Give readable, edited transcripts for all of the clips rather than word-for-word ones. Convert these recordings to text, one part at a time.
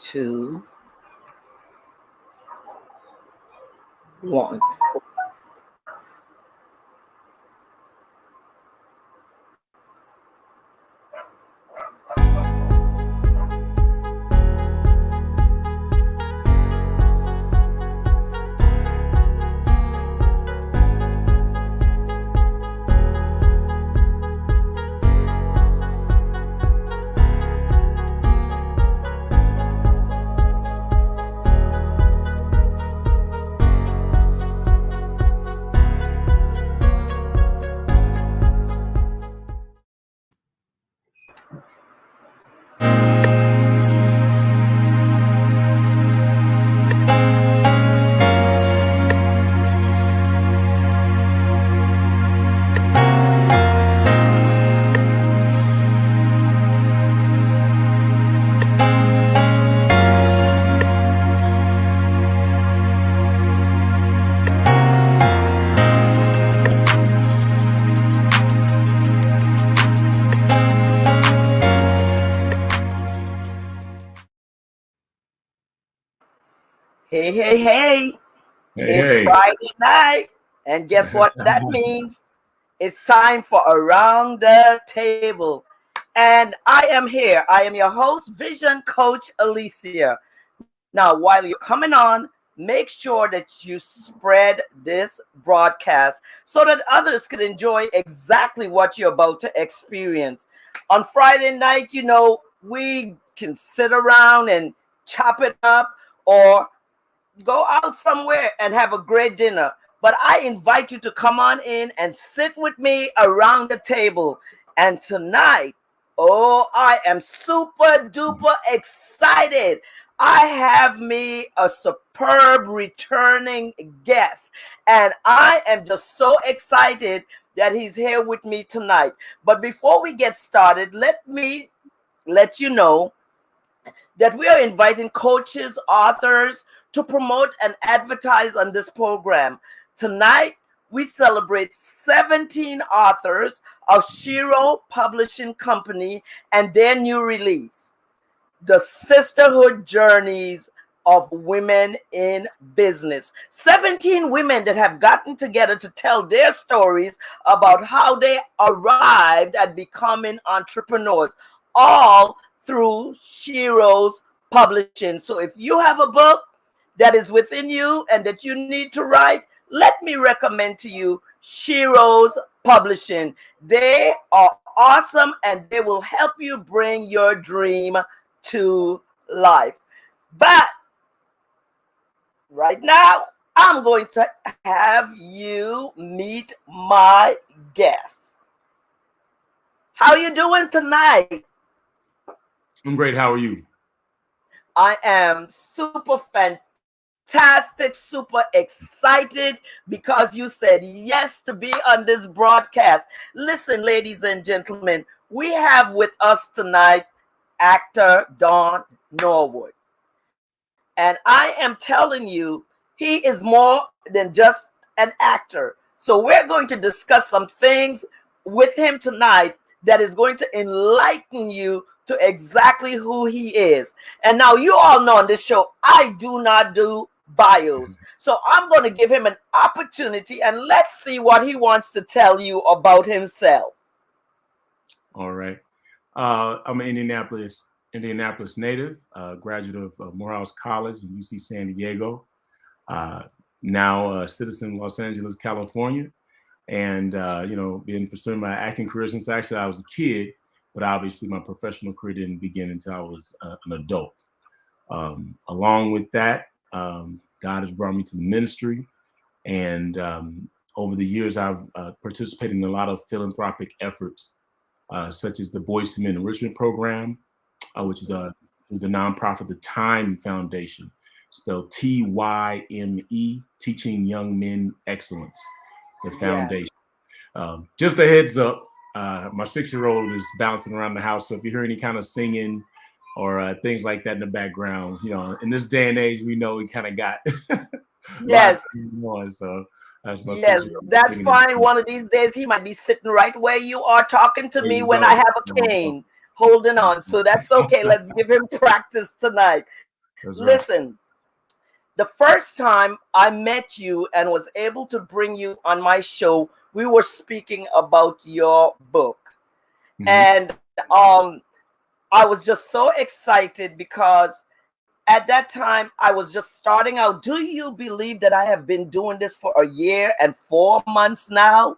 two, one. Hey, hey, hey. It's Friday night. And guess what that means? It's time for Around the Table. And I am here. I am your host, Vision Coach Alicia. Now, while you're coming on, make sure that you spread this broadcast so that others can enjoy exactly what you're about to experience. On Friday night, we can sit around and chop it up or go out somewhere and have a great dinner. But I invite you to come on in and sit with me around the table. And tonight, I am super duper excited. I have me a superb returning guest. And I am just so excited that he's here with me tonight. But before we get started, let me let you know that we are inviting coaches, authors to promote and advertise on this program. Tonight, we celebrate 17 authors of Shiro Publishing Company and their new release, The Sisterhood Journeys of Women in Business. 17 women that have gotten together to tell their stories about how they arrived at becoming entrepreneurs, all through Shiro's Publishing. So if you have a book that is within you and that you need to write, let me recommend to you Shiro's Publishing. They are awesome and they will help you bring your dream to life. But right now, I'm going to have you meet my guest. How are you doing tonight? I'm great. How are you? I am super fantastic, super excited because you said yes to be on this broadcast. Listen, ladies and gentlemen, we have with us tonight actor Dohn Norwood. And I am telling you, he is more than just an actor. So we're going to discuss some things with him tonight that is going to enlighten you to exactly who he is. And now you all know on this show, I do not do bios. So I'm going to give him an opportunity and let's see what he wants to tell you about himself. All right. I'm an Indianapolis native, graduate of Morehouse College in UC San Diego. Now a citizen of Los Angeles, California. And, been pursuing my acting career since actually I was a kid. But obviously my professional career didn't begin until I was an adult. Along with that, God has brought me to the ministry. And over the years, I've participated in a lot of philanthropic efforts, such as the Boys to Men Enrichment Program, which is through the nonprofit, the Time Foundation, spelled TYME, Teaching Young Men Excellence, the foundation. Yes. Just a heads up. My 6-year-old is bouncing around the house. So if you hear any kind of singing or things like that in the background, in this day and age, we know we kind of got yes. On, so that's my yes, that's fine. One of these days, he might be sitting right where you are talking to me when I have a cane holding on. So that's okay. Let's give him practice tonight. Listen, the first time I met you and was able to bring you on my show, we were speaking about your book. And I was just so excited because at that time I was just starting out. Do you believe that I have been doing this for a year and 4 months now?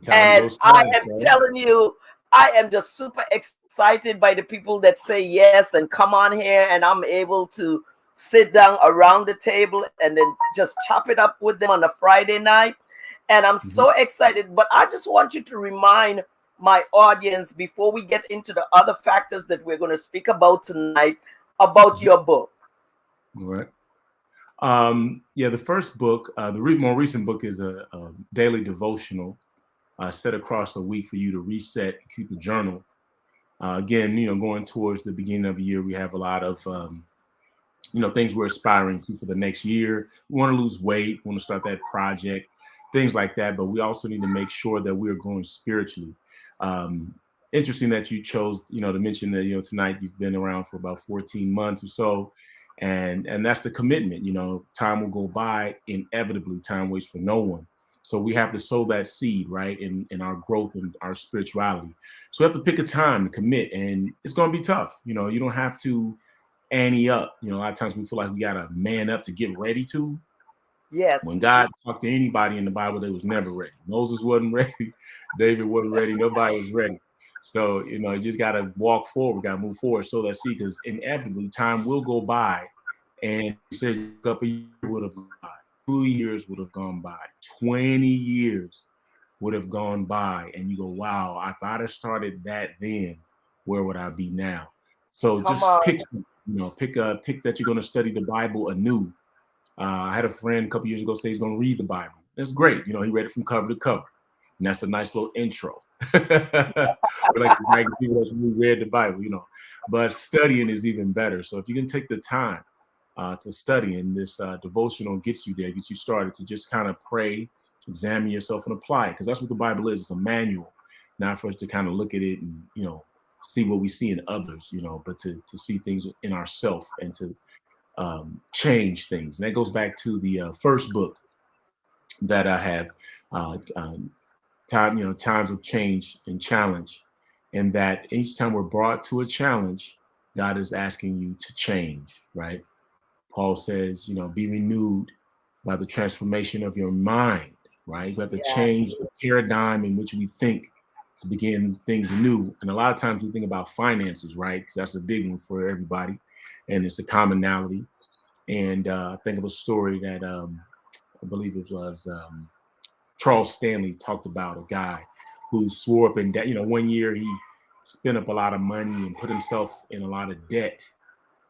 And I am telling you, I am just super excited by the people that say yes and come on here, and I'm able to sit down around the table and then just chop it up with them on a Friday night. And I'm so excited. But I just want you to remind my audience before we get into the other factors that we're going to speak about tonight about your book. All right. Yeah, the first book, the more recent book is a daily devotional set across a week for you to reset and keep a journal. Again, going towards the beginning of the year, we have a lot of, things we're aspiring to for the next year. We want to lose weight, want to start that project, things like that. But we also need to make sure that we're growing spiritually. Interesting that you chose, to mention that, tonight you've been around for about 14 months or so. And that's the commitment. Time will go by inevitably. Time waits for no one. So we have to sow that seed, right, in our growth and our spirituality. So we have to pick a time to commit, and it's going to be tough. You don't have to ante up. A lot of times we feel like we got to man up to get ready to. Yes. When God talked to anybody in the Bible, they was never ready. Moses wasn't ready. David wasn't ready. Nobody was ready. So, you just got to walk forward, got to move forward. So let's see, because inevitably time will go by. And you said a couple years would have gone by, 2 years would have gone by, 20 years would have gone by. And you go, wow, if I'd have started that then, where would I be now? So just pick that you're going to study the Bible anew. I had a friend a couple years ago say he's going to read the Bible. That's great. He read it from cover to cover. And that's a nice little intro. We're like people that read the Bible, but studying is even better. So if you can take the time to study, and this devotional gets you there, gets you started to just kind of pray, examine yourself and apply it. Because that's what the Bible is. It's a manual, not for us to kind of look at it and, see what we see in others, but to see things in ourselves and to change things. And that goes back to the first book that I have, times of change and challenge, and that each time we're brought to a challenge, God is asking you to change, right? Paul says, be renewed by the transformation of your mind, right? We have to change the paradigm in which we think to begin things anew. And a lot of times we think about finances, right? Because that's a big one for everybody, and it's a commonality. And think of a story that I believe it was Charles Stanley talked about, a guy who swore up and down. One year he spent up a lot of money and put himself in a lot of debt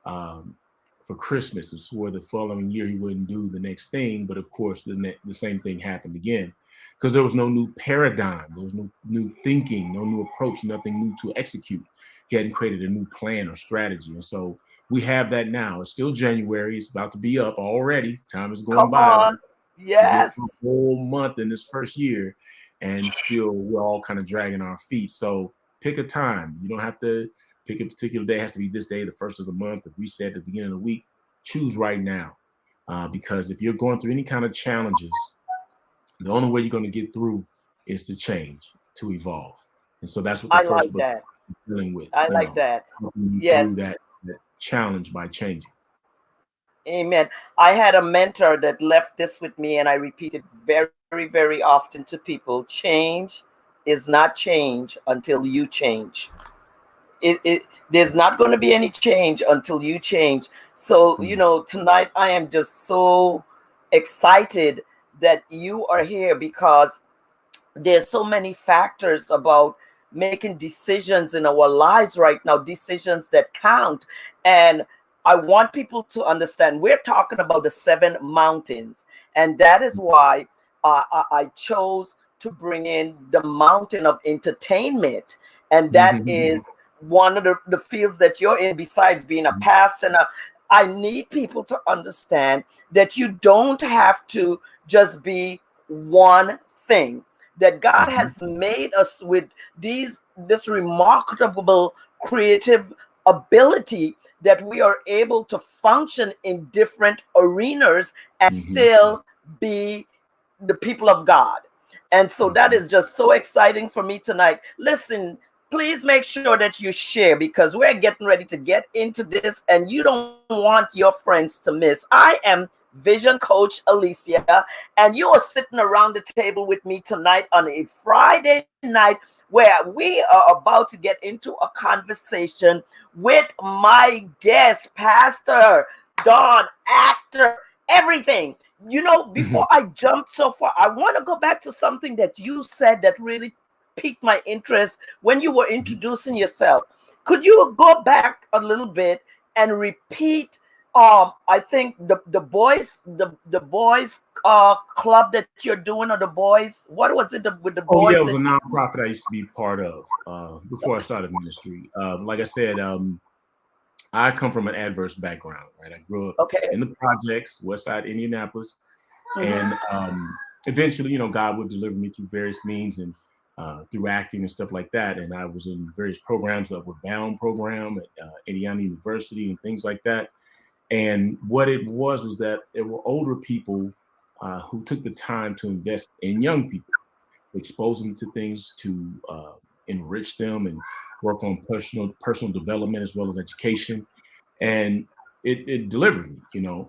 for Christmas, and swore the following year he wouldn't do the next thing. But of course, the same thing happened again, because there was no new paradigm, there was no new thinking, no new approach, nothing new to execute. He hadn't created a new plan or strategy. And so we have that now. It's still January. It's about to be up already. Time is going by. On. Yes. A whole month in this first year, and still we're all kind of dragging our feet. So pick a time. You don't have to pick a particular day. It has to be this day, the first of the month. If we said at the beginning of the week, choose right now. Because if you're going through any kind of challenges, the only way you're going to get through is to change, to evolve. And so that's what the first book is dealing with. I like that. Yes. Through that challenge by changing. Amen. I had a mentor that left this with me, and I repeat it very, very often to people. Change is not change until you change. There's not going to be any change until you change. So, tonight I am just so excited that you are here, because there's so many factors about making decisions in our lives right now, decisions that count. And I want people to understand we're talking about the 7 mountains. And that is why I chose to bring in the mountain of entertainment. And that is one of the fields that you're in, besides being a pastor. And I need people to understand that you don't have to just be one thing, that God has made us with this remarkable creative ability that we are able to function in different arenas and Mm-hmm. still be the people of God. And so that is just so exciting for me tonight. Listen, please make sure that you share because we're getting ready to get into this and you don't want your friends to miss. I am Vision Coach Alicia, and you are sitting around the table with me tonight on a Friday night where we are about to get into a conversation with my guest, Pastor Dohn, actor, everything. You know, before I jump so far, I want to go back to something that you said that really piqued my interest when you were introducing yourself. Could you go back a little bit and repeat? I think the boys club that you're doing, or the boys. What was it with the Oh boys? yeah, it was a nonprofit I used to be part of before I started ministry. Like I said, I come from an adverse background, right? I grew up in the projects, West Side Indianapolis, and eventually, God would deliver me through various means and through acting and stuff like that. And I was in various programs, the Upward Bound program at Indiana University and things like that. And what it was that there were older people who took the time to invest in young people, expose them to things to enrich them and work on personal development as well as education. And it delivered me.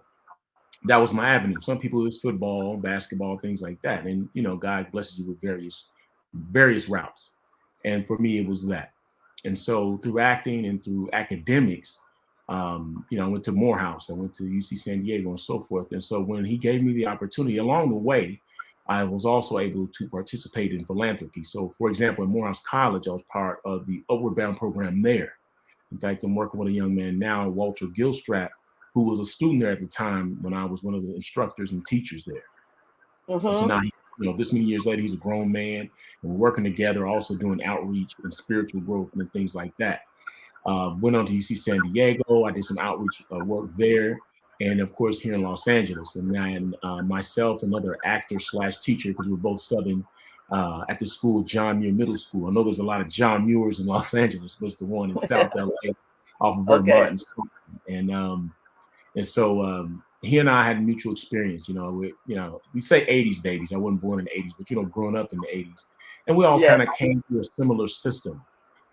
That was my avenue. Some people it's football, basketball, things like that. And God blesses you with various routes. And for me, it was that. And so through acting and through academics, I went to Morehouse, I went to UC San Diego and so forth. And so when he gave me the opportunity along the way, I was also able to participate in philanthropy. So for example, at Morehouse College, I was part of the Upward Bound program there. In fact, I'm working with a young man now, Walter Gilstrap, who was a student there at the time when I was one of the instructors and teachers there. So now, this many years later, he's a grown man, and we're working together, also doing outreach and spiritual growth and things like that. Went on to UC San Diego. I did some outreach work there, and of course here in Los Angeles. And then myself, another actor / teacher, because we're both subbing at the school, John Muir Middle School. I know there's a lot of John Muirs in Los Angeles, but it's the one in South LA off of Vermont. And so he and I had a mutual experience. We say 80s babies. I wasn't born in the 80s, but growing up in the 80s, and we all kind of came through a similar system.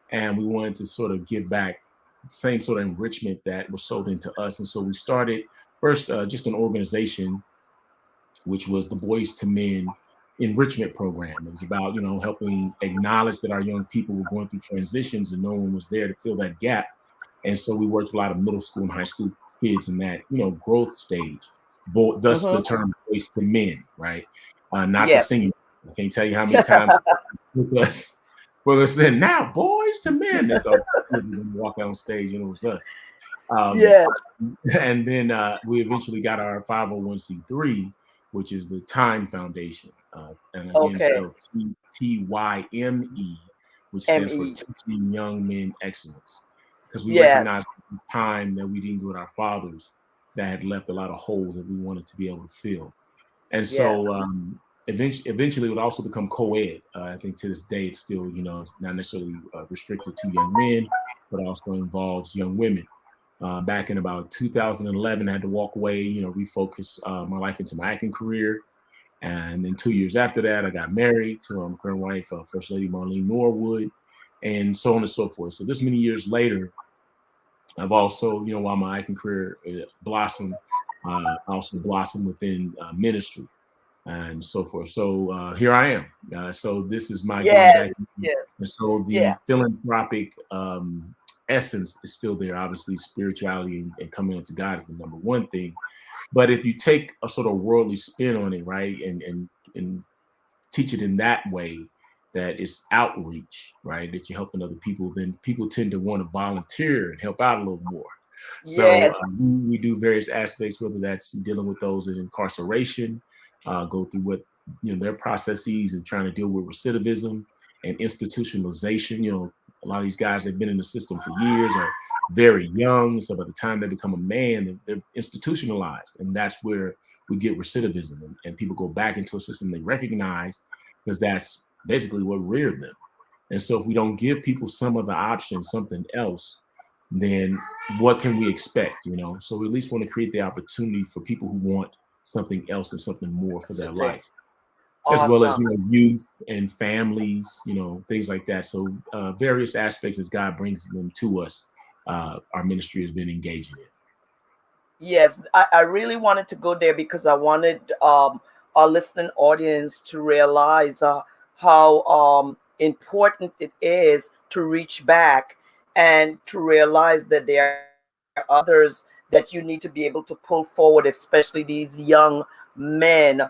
And we wanted to sort of give back the same sort of enrichment that was sold into us. And so we started first just an organization, which was the Boys to Men Enrichment Program. It was about, helping acknowledge that our young people were going through transitions and no one was there to fill that gap. And so we worked with a lot of middle school and high school kids in that, growth stage, thus the term Boys to Men, right? Not the singing. I can't tell you how many times it took us. Well, listen, now Boys to Men. They thought we were going to walk out on stage and it was us. And then we eventually got our 501c3, which is the Time Foundation. And again, spelled TYME, which stands for Teaching Young Men Excellence. Because we recognized the time that we didn't go with our fathers that had left a lot of holes that we wanted to be able to fill. And so eventually it would also become co-ed. I think to this day, it's still, not necessarily restricted to young men, but also involves young women. Back in about 2011, I had to walk away, refocus my life into my acting career. And then 2 years after that, I got married to my current wife, First Lady Marlene Norwood, and so on and so forth. So this many years later, I've also, while my acting career blossomed, I also blossomed within ministry and so forth. So here I am. So this is my getting back. And so the philanthropic essence is still there. Obviously, spirituality and coming into God is the number one thing. But if you take a sort of worldly spin on it, right, and teach it in that way, that it's outreach, right, that you're helping other people, then people tend to want to volunteer and help out a little more. So we do various aspects, whether that's dealing with those in incarceration, go through what their processes and trying to deal with recidivism and institutionalization. A lot of these guys have been in the system for years, are very young, so by the time they become a man, they're institutionalized, and that's where we get recidivism, and people go back into a system they recognize, because that's basically what reared them. And so if we don't give people some of the options, something else, then what can we expect? So we at least want to create the opportunity for people who want something else and something more for their life, as well as youth and families, things like that. So various aspects as God brings them to us, our ministry has been engaging in. Yes, I really wanted to go there because I wanted our listening audience to realize how important it is to reach back and to realize that there are others that you need to be able to pull forward, especially these young men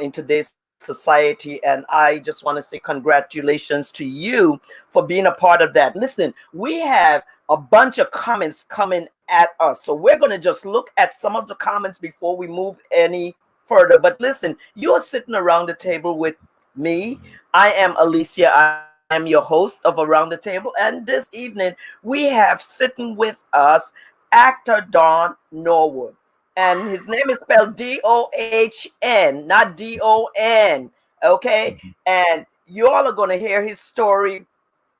in today's society. And I just want to say congratulations to you for being a part of that. Listen, we have a bunch of comments coming at us. So we're going to just look at some of the comments before we move any further. But listen, you're sitting around the table with me. I am Alicia. I am your host of Around the Table. And this evening, we have sitting with us actor Dohn Norwood. And his name is spelled Dohn, not Don. Okay. And you all are going to hear his story.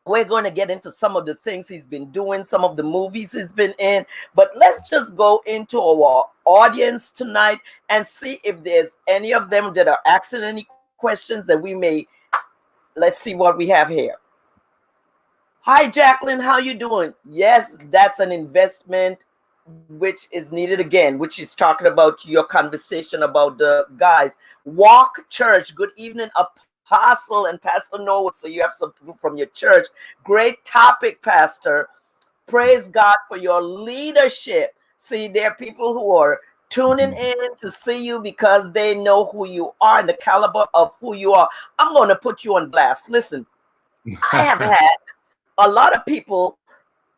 We're going to get into some of the things he's been doing, some of the movies he's been in. But let's just go into our audience tonight and see if there's any of them that are asking any questions that we may. Let's see what we have here. Hi, Jacqueline. How you doing? Yes, that's an investment which is needed again, which is talking about your conversation about the guys. Walk Church. Good evening, Apostle and Pastor Norwood. So you have some people from your church. Great topic, Pastor. Praise God for your leadership. See, there are people who are tuning in to see you because they know who you are and the caliber of who you are. I'm going to put you on blast. Listen, I have had a lot of people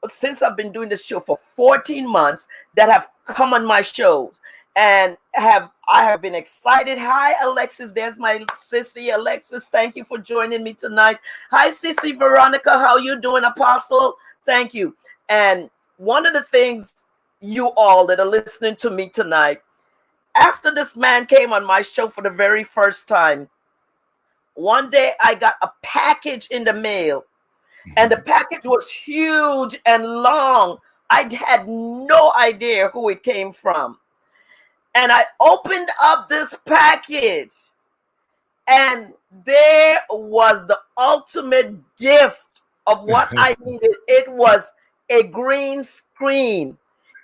since I've been doing this show for 14 months that have come on my shows and I have been excited. Hi, Alexis. There's my sissy, Alexis. Thank you for joining me tonight. Hi, sissy Veronica. How you doing, Apostle? Thank you. And one of the things you all that are listening to me tonight, after this man came on my show for the very first time, one day I got a package in the mail. And the package was huge and long. I had no idea who it came from. And I opened up this package, and there was the ultimate gift of what I needed. It was a green screen.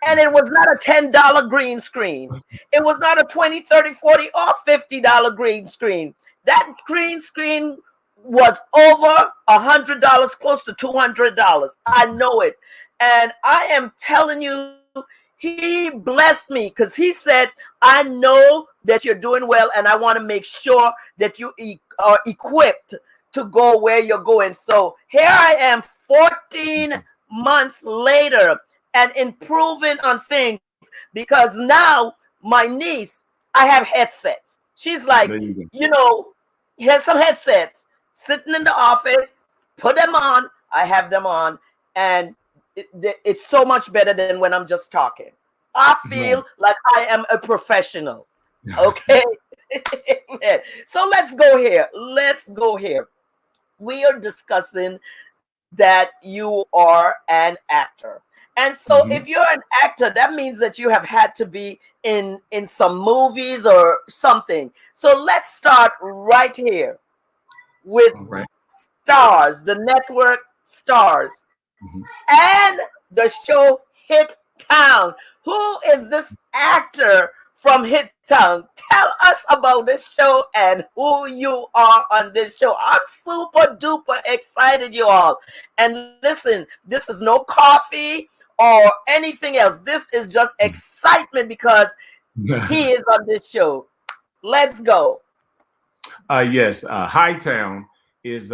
And it was not a $10 green screen. It was not a $20, $30, $40, or $50 green screen. That green screen was over $100, close to $200. I know it. And I am telling you, he blessed me because he said, I know that you're doing well, and I want to make sure that you are equipped to go where you're going. So here I am 14 months later and improving on things because now my niece, I have headsets. She's like, here's some headsets sitting in the office, put them on. I have them on, and it's so much better than when I'm just talking. I feel like I am a professional. Okay. So let's go here. We are discussing that you are an actor. And so if you're an actor, that means that you have had to be in some movies or something. So let's start right here with STARZ, the network STARZ, and the show HIGHTOWN. Who is this actor from HIGHTOWN? Tell us about this show and who you are on this show. I'm super duper excited, you all. And listen, this is no coffee or anything else. This is just excitement because he is on this show. Let's go. Yes, HIGHTOWN is,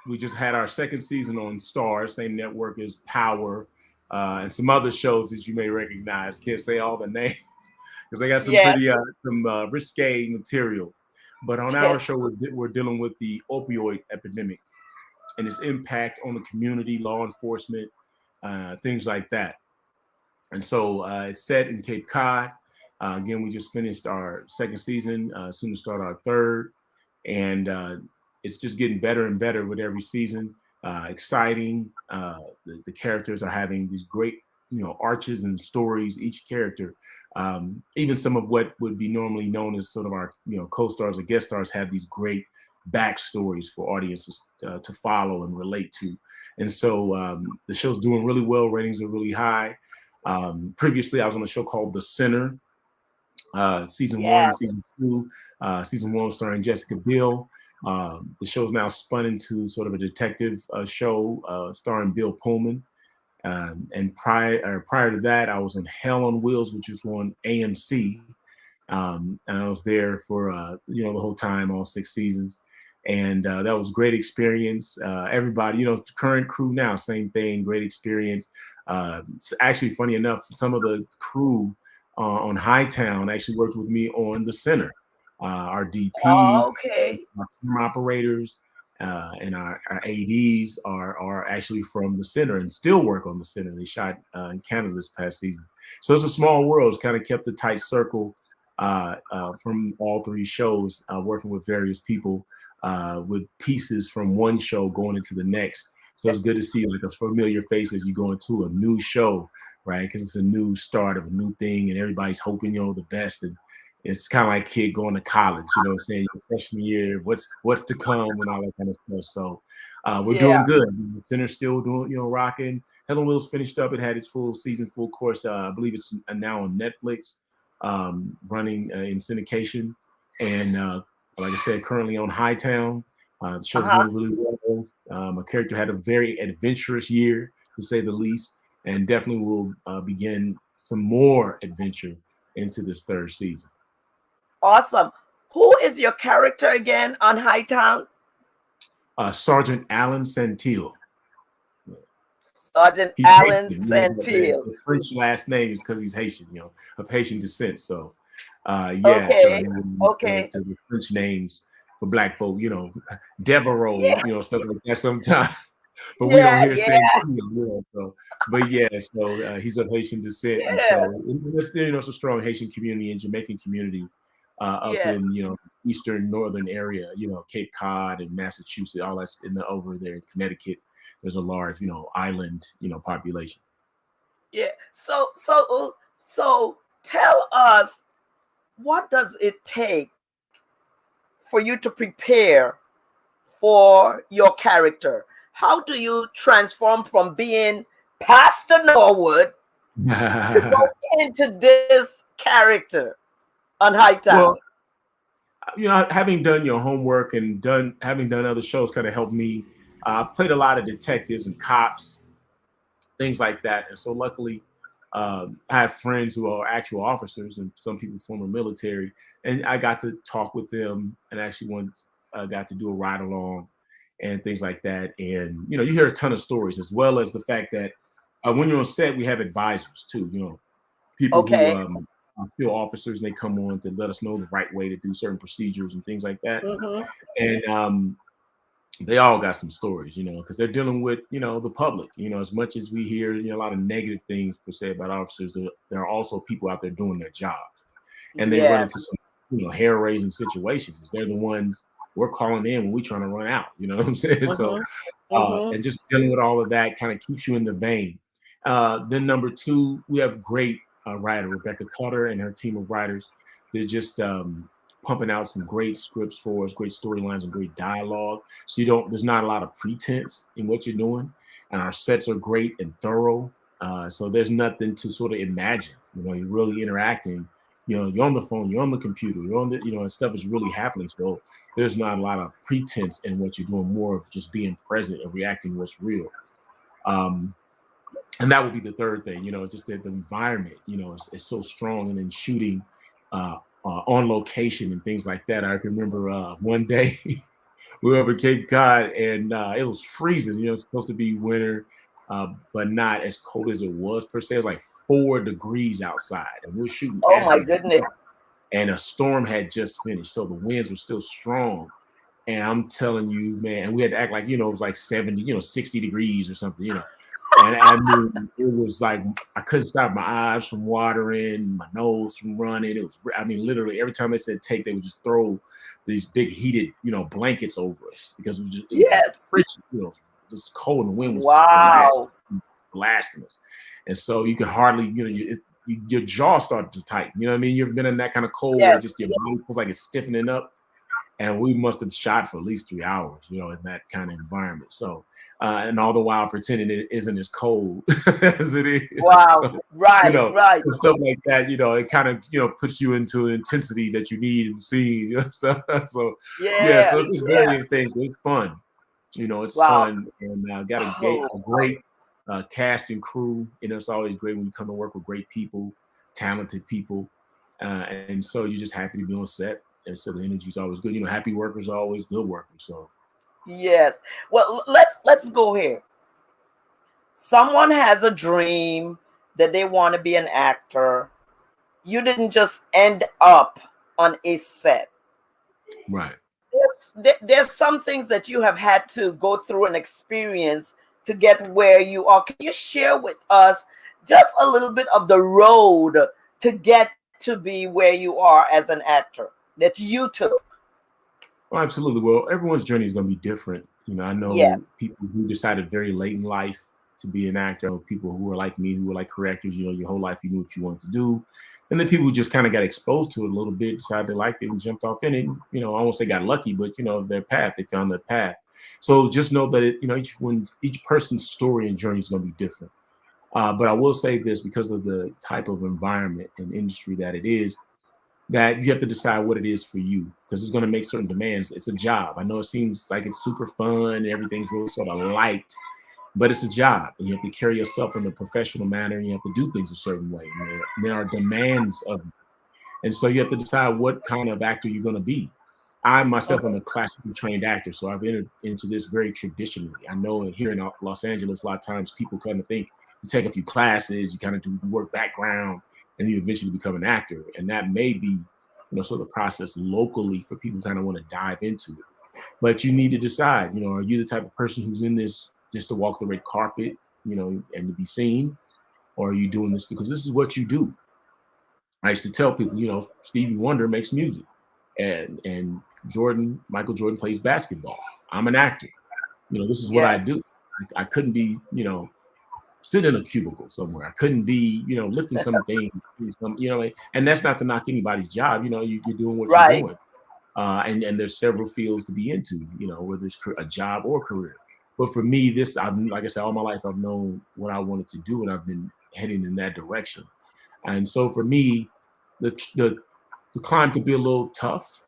we just had our second season on STARZ, same network as Power, and some other shows that you may recognize. Can't say all the names because they got some pretty risque material. But on our show, we're dealing with the opioid epidemic and its impact on the community, law enforcement, things like that. And so it's set in Cape Cod. Again, we just finished our second season, soon to start our third. And it's just getting better and better with every season. exciting. The characters are having these great, arches and stories. Each character, even some of what would be normally known as sort of our, co-stars or guest stars, have these great backstories for audiences to follow and relate to. And so the show's doing really well. Ratings are really high. Previously, I was on a show called The Sinner, season 1, season 2. Season 1 starring Jessica Biel. The show's now spun into sort of a detective show starring Bill Pullman. And prior to that, I was on Hell on Wheels, which was on AMC. And I was there for, the whole time, all 6 seasons. And that was a great experience. Everybody, the current crew now, same thing, great experience. It's actually, funny enough, some of the crew on Hightown actually worked with me on The Center. Our DP, our camera operators, and our ADs are actually from The Center and still work on The Center. They shot in Canada this past season. So it's a small world. It's kind of kept a tight circle from all 3 shows, working with various people with pieces from one show going into the next. So it's good to see like a familiar face as you go into a new show, right? Because it's a new start of a new thing and everybody's hoping, the best. And it's kind of like a kid going to college, what I'm saying? Your freshman year, what's to come and all that kind of stuff. So we're doing good. The Center's still doing, rocking. Hell on Wheels finished up. It had its full season, full course. I believe it's now on Netflix, running in syndication. And like I said, currently on Hightown. The show's doing really well. My character had a very adventurous year, to say the least, and definitely will begin some more adventure into this 3rd season. Awesome. Who is your character again on Hightown? Sergeant Alan Santil. Sergeant Alan Santil. The French last name is because he's Haitian, of Haitian descent. So, so to the French names for Black folk, Devereaux, stuff like that sometimes. But we don't hear Santil. So he's of Haitian descent, and so it's a strong Haitian community and Jamaican community up in eastern northern area, Cape Cod and Massachusetts, all that's over there in Connecticut. There's a large, island, population. Yeah. So tell us, what does it take for you to prepare for your character? How do you transform from being Pastor Norwood to go into this character on Hightown? Well, having done your homework and having done other shows kind of helped me. I've played a lot of detectives and cops, things like that. And so luckily, I have friends who are actual officers and some people former military. And I got to talk with them and actually once got to do a ride along and things like that. And, you hear a ton of stories, as well as the fact that when you're on set, we have advisors too, people who are still officers, and they come on to let us know the right way to do certain procedures and things like that. And they all got some stories, because they're dealing with, the public, as much as we hear, a lot of negative things per se about officers, there are also people out there doing their jobs, and they run into some, hair-raising situations. They're the ones we're calling in when we're trying to run out, you know what I'm saying? So, and just dealing with all of that kind of keeps you in the vein. Then number 2, we have great writer, Rebecca Cutter and her team of writers. They're just pumping out some great scripts for us, great storylines and great dialogue. So there's not a lot of pretense in what you're doing. And our sets are great and thorough. So there's nothing to sort of imagine, you're really interacting. You're on the phone, you're on the computer, you're on the, and stuff is really happening. So there's not a lot of pretense in what you're doing, more of just being present and reacting to what's real. And that would be the 3rd thing, it's just that the environment, it's so strong. And then shooting on location and things like that. I can remember one day we were up at Cape Cod and it was freezing, it's supposed to be winter, but not as cold as it was per se. It was like 4 degrees outside and we're shooting. Oh my goodness. And a storm had just finished. So the winds were still strong. And I'm telling you, man, we had to act like, it was like 70, 60 degrees or something, And I mean, it was like I couldn't stop my eyes from watering, my nose from running. It was, literally every time they said take, they would just throw these big heated, blankets over us because it was just frigid, just cold, and the wind was just Wow. blasting us. And so you could hardly, your jaw started to tighten. You know what I mean? You've been in that kind of cold where just your body feels like it's stiffening up. And we must have shot for at least 3 hours, in that kind of environment. So, and all the while pretending it isn't as cold as it is. Wow. So, right. Stuff like that, it kind of, puts you into intensity that you need in the scene. So it's various things. But it's fun. It's fun. And got a great cast and crew. It's always great when you come to work with great people, talented people. And so you're just happy to be on set. And so the energy is always good. Happy workers are always good workers. So yes. Well, let's go here. Someone has a dream that they want to be an actor. You didn't just end up on a set. Right. There's some things that you have had to go through and experience to get where you are. Can you share with us just a little bit of the road to get to be where you are as an actor that you took? Oh, absolutely. Well, everyone's journey is going to be different. I know people who decided very late in life to be an actor, people who were like me, who were like career actors, your whole life you knew what you wanted to do. And then people who just kind of got exposed to it a little bit, decided they liked it and jumped off in it. I won't say got lucky, but their path, they found their path. So just know that each person's story and journey is going to be different. But I will say this, because of the type of environment and industry that it is, that you have to decide what it is for you, because it's going to make certain demands. It's a job. I know it seems like it's super fun and everything's really sort of liked, but it's a job, and you have to carry yourself in a professional manner, and you have to do things a certain way. There are demands of it. And so you have to decide what kind of actor you're going to be. I myself am a classically trained actor, so I've entered into this very traditionally. I know here in Los Angeles, a lot of times people kind of think you take a few classes, you kind of do work background, and you eventually become an actor. And that may be, sort of the process locally for people who kind of want to dive into it. But you need to decide, are you the type of person who's in this just to walk the red carpet, and to be seen? Or are you doing this because this is what you do? I used to tell people, Stevie Wonder makes music, and Michael Jordan plays basketball. I'm an actor. This is what I do. I couldn't be, sit in a cubicle somewhere. I couldn't be, lifting something, and that's not to knock anybody's job. You're doing what you're doing. And there's several fields to be into, whether it's a job or career. But for me, like I said, all my life, I've known what I wanted to do, and I've been heading in that direction. And so for me, the climb could be a little tough,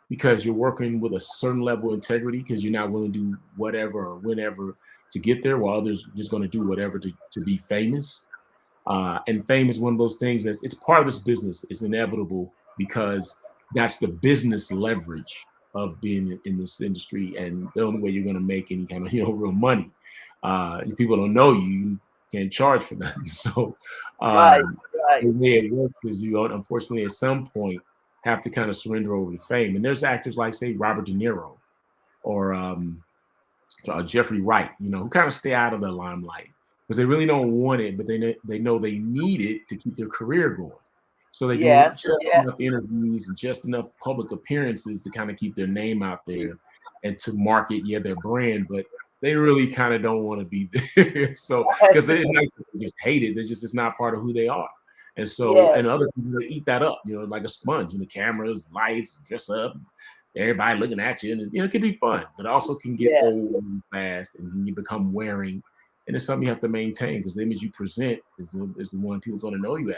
because you're working with a certain level of integrity, because you're not willing to do whatever or whenever to get there, while others are just going to do whatever to be famous. And fame is one of those things it's part of this business. It's inevitable, because that's the business leverage of being in this industry, and the only way you're going to make any kind of real money. If people don't know you can't charge for nothing. So the way it works is you unfortunately at some point have to kind of surrender over to fame. And there's actors like, say, Robert De Niro or Jeffrey Wright, who kind of stay out of the limelight because they really don't want it, but they know they need it to keep their career going. So they do just enough interviews and just enough public appearances to kind of keep their name out there and to market, their brand, but they really kind of don't want to be there. So, because they just hate it. It's not part of who they are. And so, and other people eat that up, like a sponge, cameras, lights, dress up, everybody looking at you. And, it can be fun, but also can get old and fast, and you become wearing. And it's something you have to maintain, because the image you present is the one people's going to know you as.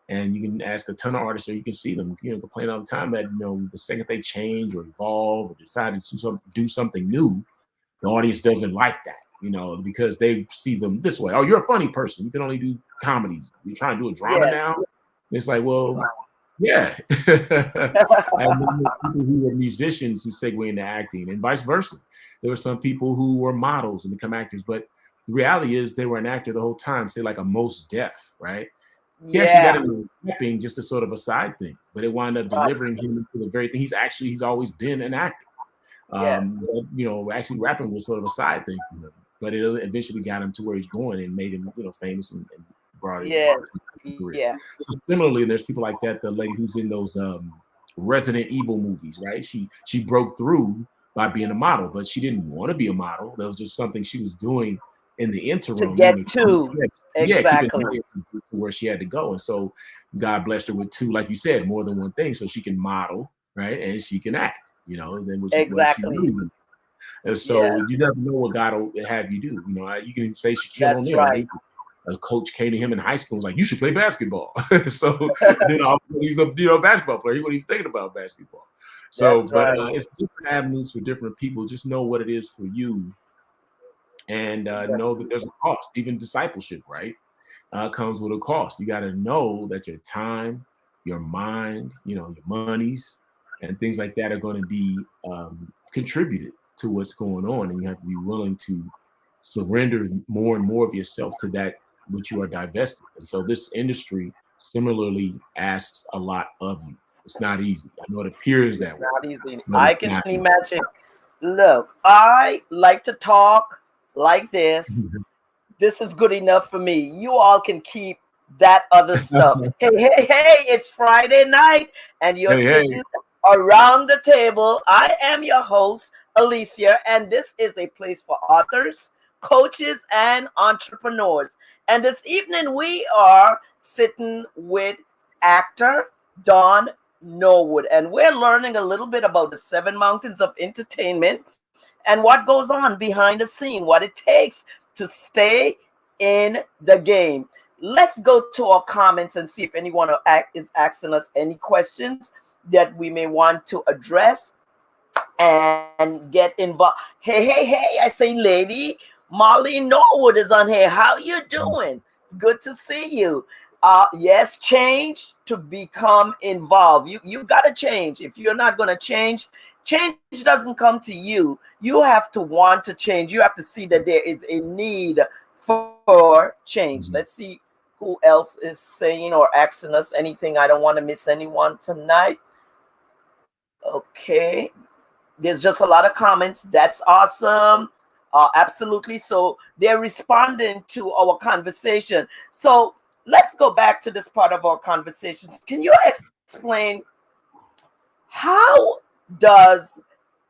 And you can ask a ton of artists, or you can see them, complain all the time that, the second they change or evolve or decide to do something new, the audience doesn't like that, because they see them this way. Oh, you're a funny person. You can only do comedies. You're trying to do a drama now. And it's like, well, yeah. And then people who are musicians who segue into acting, and vice versa. There were some people who were models and become actors, but the reality is they were an actor the whole time, say like a Mos Def, right? He actually got into rapping just a sort of a side thing, but it wound up delivering him into the very thing. He's always been an actor. But, actually rapping was sort of a side thing for him, but it eventually got him to where he's going and made him, famous and brought it. So similarly, there's people like that. The lady who's in those Resident Evil movies, right? She broke through by being a model, but she didn't want to be a model. That was just something she was doing in the interim, to get to. keeping Exactly. to where she had to go. And so God blessed her with two, like you said, more than one thing, so she can model, right, and she can act, and then which is what she Exactly. really. And so Yeah, you never know what God will have you do. You can say Shaquille that's O'Neal, right. right? A coach came to him in high school and was like, "You should play basketball." So then all of a sudden he's a basketball player. He wasn't even thinking about basketball. So, That's but right. it's different avenues for different people. Just know what it is for you, and know that there's a cost. Even discipleship, right, comes with a cost. You got to know that your time, your mind, your monies, and things like that are going to be contributed to what's going on, and you have to be willing to surrender more and more of yourself to that which you are divested. And so this industry similarly asks a lot of you. It's not easy. I know it appears It's that way, not easy. but I it's can not easy. imagine. Look, I like to talk like this. This is good enough for me. You all can keep that other stuff. Hey, hey, hey, it's Friday night and you're Hey, hey. sitting around the table. I am your host, Alicia, and this is a place for authors, coaches, and entrepreneurs. And this evening we are sitting with actor Dohn Norwood, and we're learning a little bit about the seven mountains of entertainment and what goes on behind the scene, what it takes to stay in the game. Let's go to our comments and see if anyone is asking us any questions that we may want to address and get involved. Hey, hey, hey, I say lady Molly Norwood is on here. How you doing? It's good to see you. Yes, change to become involved. You got to change. If you're not going to change, change doesn't come to you. You have to want to change. You have to see that there is a need for change. Let's Mhm. see who else is saying or asking us anything. I don't want to miss anyone tonight. Okay. There's just a lot of comments. That's awesome. Absolutely. So they're responding to our conversation. So let's go back to this part of our conversations. Can you explain how does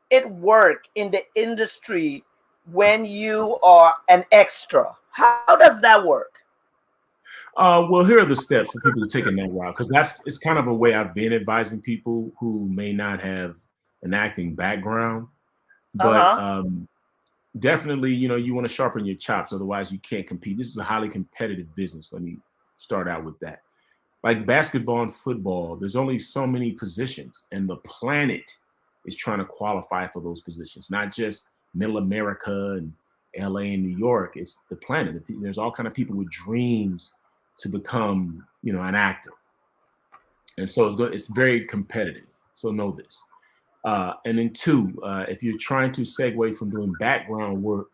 it work in the industry when you are an extra? How does that work? Well, here are the steps for people taking that route, because it's kind of a way I've been advising people who may not have an acting background, but Uh-huh. definitely, you want to sharpen your chops, otherwise you can't compete. This is a highly competitive business. Let me start out with that. Like basketball and football, there's only so many positions, and the planet is trying to qualify for those positions, not just Middle America and LA and New York. It's the planet. There's all kind of people with dreams to become, an actor, and so it's very competitive. So know this. And then two, if you're trying to segue from doing background work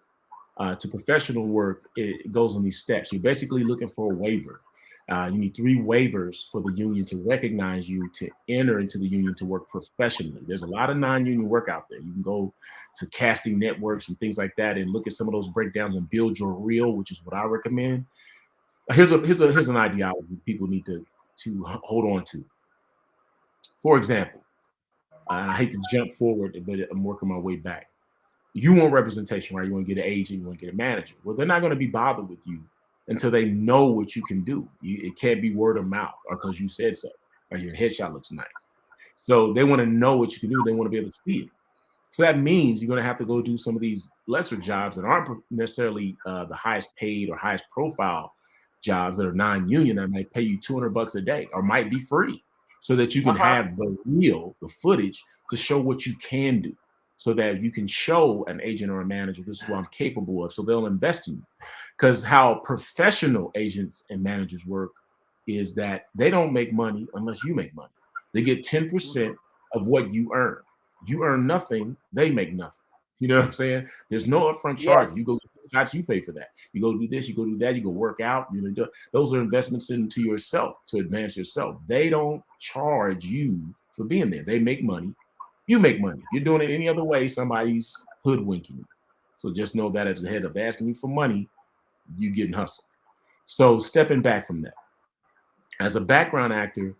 to professional work, it goes in these steps. You're basically looking for a waiver. You need 3 waivers for the union to recognize you to enter into the union to work professionally. There's a lot of non-union work out there. You can go to casting networks and things like that and look at some of those breakdowns and build your reel, which is what I recommend. Here's an ideology people need to hold on to. For example, and I hate to jump forward, but I'm working my way back. You want representation, right? You want to get an agent, you want to get a manager. Well, they're not going to be bothered with you until they know what you can do. It can't be word of mouth or because you said so or your headshot looks nice. So they want to know what you can do. They want to be able to see it. So that means you're going to have to go do some of these lesser jobs that aren't necessarily the highest paid or highest profile jobs that are non-union that might pay you $200 a day or might be free, so that you can Uh-huh. have the footage to show what you can do, so that you can show an agent or a manager, this is what I'm capable of, so they'll invest in you. Because how professional agents and managers work is that they don't make money unless you make money. They get 10% of what you earn. You earn nothing, they make nothing. You know what I'm saying? There's no upfront charge. Yes. You go get shots, you pay for that. You go do this, you go do that, you go work out. Those are investments into yourself to advance yourself. They don't charge you for being there. They make money. You make money. If you're doing it any other way, somebody's hoodwinking you. So just know that as a head up, they're asking you for money, you getting hustled. So stepping back from that, as a background actor,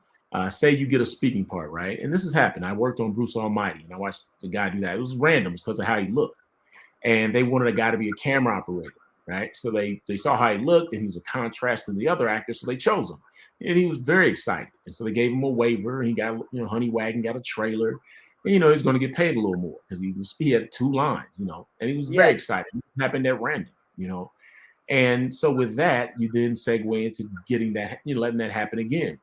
say you get a speaking part, right? And this has happened. I worked on Bruce Almighty, and I watched the guy do that. It was random because of how he looked. And they wanted a guy to be a camera operator, right? So they saw how he looked, and he was a contrast to the other actors, so they chose him. And he was very excited. And so they gave him a waiver, and he got, Honey Wagon got a trailer. And, he's going to get paid a little more because he had 2 lines, and he was very excited. It happened at random, And so with that, you then segue into getting that, letting that happen again.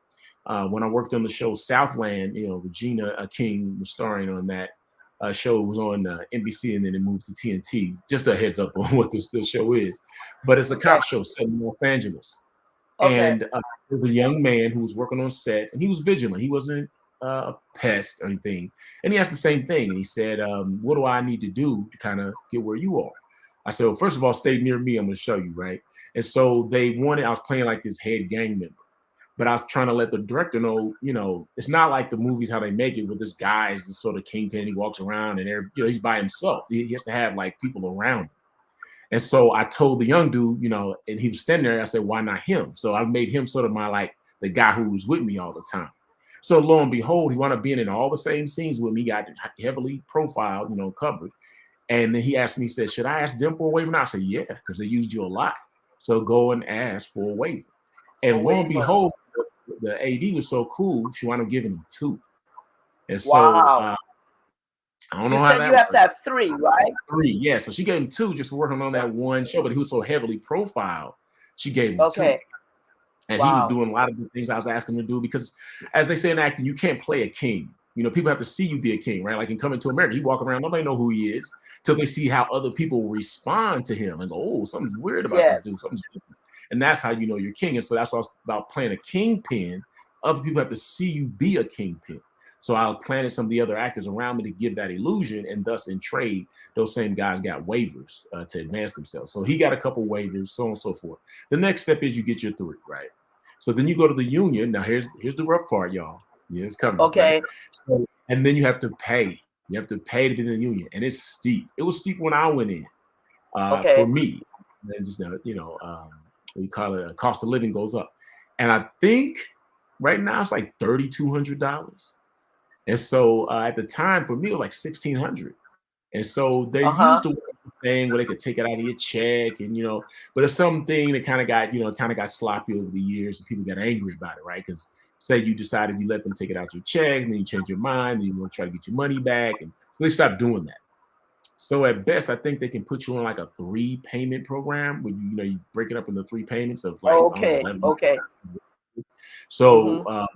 When I worked on the show Southland, Regina King was starring on that show. It was on NBC, and then it moved to TNT. Just a heads up on what the show is. But it's a cop show set in Los Angeles. And there was a young man who was working on set, and he was vigilant. He wasn't a pest or anything. And he asked the same thing. And he said, what do I need to do to kind of get where you are? I said, well, first of all, stay near me. I'm going to show you, right? And so I was playing like this head gang member. But I was trying to let the director know, it's not like the movies, how they make it, with this guy is this sort of kingpin. He walks around and he's by himself. He has to have like people around him. And so I told the young dude, and he was standing there. I said, why not him? So I made him sort of the guy who was with me all the time. So lo and behold, he wound up being in all the same scenes with me, got heavily profiled, covered. And then he asked me, he said, should I ask them for a waiver now? I said, yeah, because they used you a lot. So go and ask for a waiver. And lo and behold, the AD was so cool, she wound up giving him 2. And so I don't know how that you have to have 3, right? 3, yeah. So she gave him 2 just for working on that one show, but he was so heavily profiled, she gave him 2. And he was doing a lot of the things I was asking him to do, because as they say in acting, you can't play a king. People have to see you be a king, right? Like in Coming to America, he walk around, nobody know who he is till they see how other people respond to him and go, oh, something's weird about this dude. Something's different. And that's how you know you're king. And so that's why I was about playing a kingpin. Other people have to see you be a kingpin. So I planted some of the other actors around me to give that illusion, and thus in trade, those same guys got waivers to advance themselves. So he got a couple waivers, so on and so forth. The next step is you get your 3, right? So then you go to the union. Now here's the rough part, y'all. Yeah, it's coming. Okay. Right? So, and then you have to pay. You have to pay to be in the union, and it's steep. It was steep when I went in. For me, and just we call it cost of living goes up, and I think right now it's like $3,200. And so at the time for me it was like $1,600. And so they used the thing where they could take it out of your check, and but it's something that kind of got sloppy over the years, and people got angry about it, right? Because say you decided you let them take it out your check, and then you change your mind, and you want to try to get your money back, and so they stopped doing that. So at best, I think they can put you on like a 3 payment program where you break it up into 3 payments of like 11. So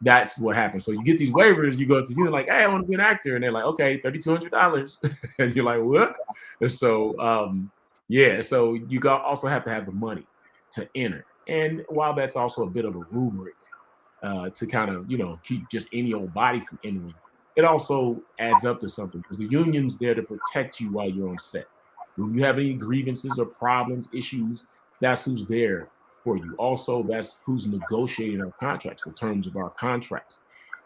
that's what happens. So you get these waivers, you go to like, hey, I want to be an actor, and they're like, okay, $3,200, and you're like, what? And so so you also have to have the money to enter. And while that's also a bit of a rubric to kind of keep just any old body from entering, it also adds up to something, because the union's there to protect you while you're on set. When you have any grievances or problems, issues, that's who's there for you. Also, that's who's negotiating our contracts, the terms of our contracts,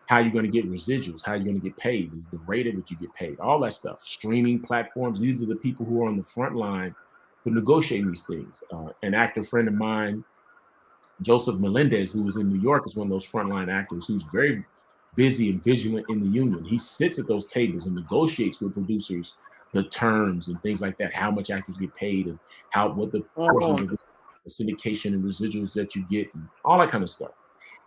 how you're going to get residuals, how you're going to get paid, the rate at which you get paid, all that stuff. Streaming platforms, these are the people who are on the front line for negotiating these things. An actor friend of mine, Joseph Melendez, who was in New York, is one of those frontline actors who's very busy and vigilant in the union. He sits at those tables and negotiates with producers the terms and things like that, how much actors get paid, and what the portions of the syndication and residuals that you get, and all that kind of stuff.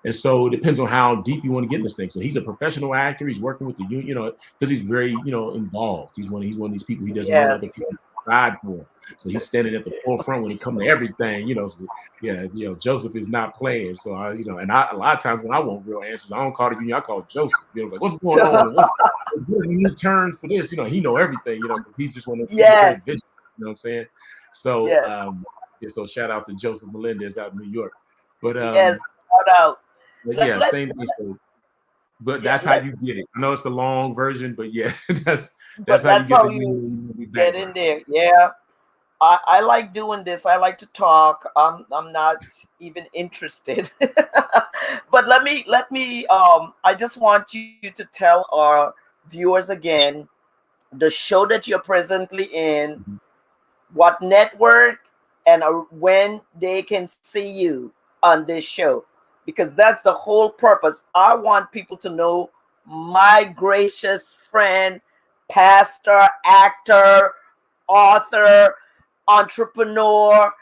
And so it depends on how deep you want to get in this thing. So he's a professional actor. He's working with the union, because he's very, involved. He's one of these people. He doesn't want other people side for him. So he's standing at the forefront when it comes to everything, So, Joseph is not playing. So a lot of times when I want real answers, I don't call the union, I call Joseph. Like, what's going on? What's the new terms for this? He know everything. He's just one of those people very vigilant. You know what I'm saying? So so shout out to Joseph Melendez out in New York. But shout out. But same thing. So, but that's how you get it. I know it's a long version, but that's how you get in there. Yeah. I like doing this. I like to talk. I'm not even interested. But let me I just want you to tell our viewers again the show that you're presently in, what network, and when they can see you on this show. because that's the whole purpose. I want people to know my gracious friend, pastor, actor, author, entrepreneur,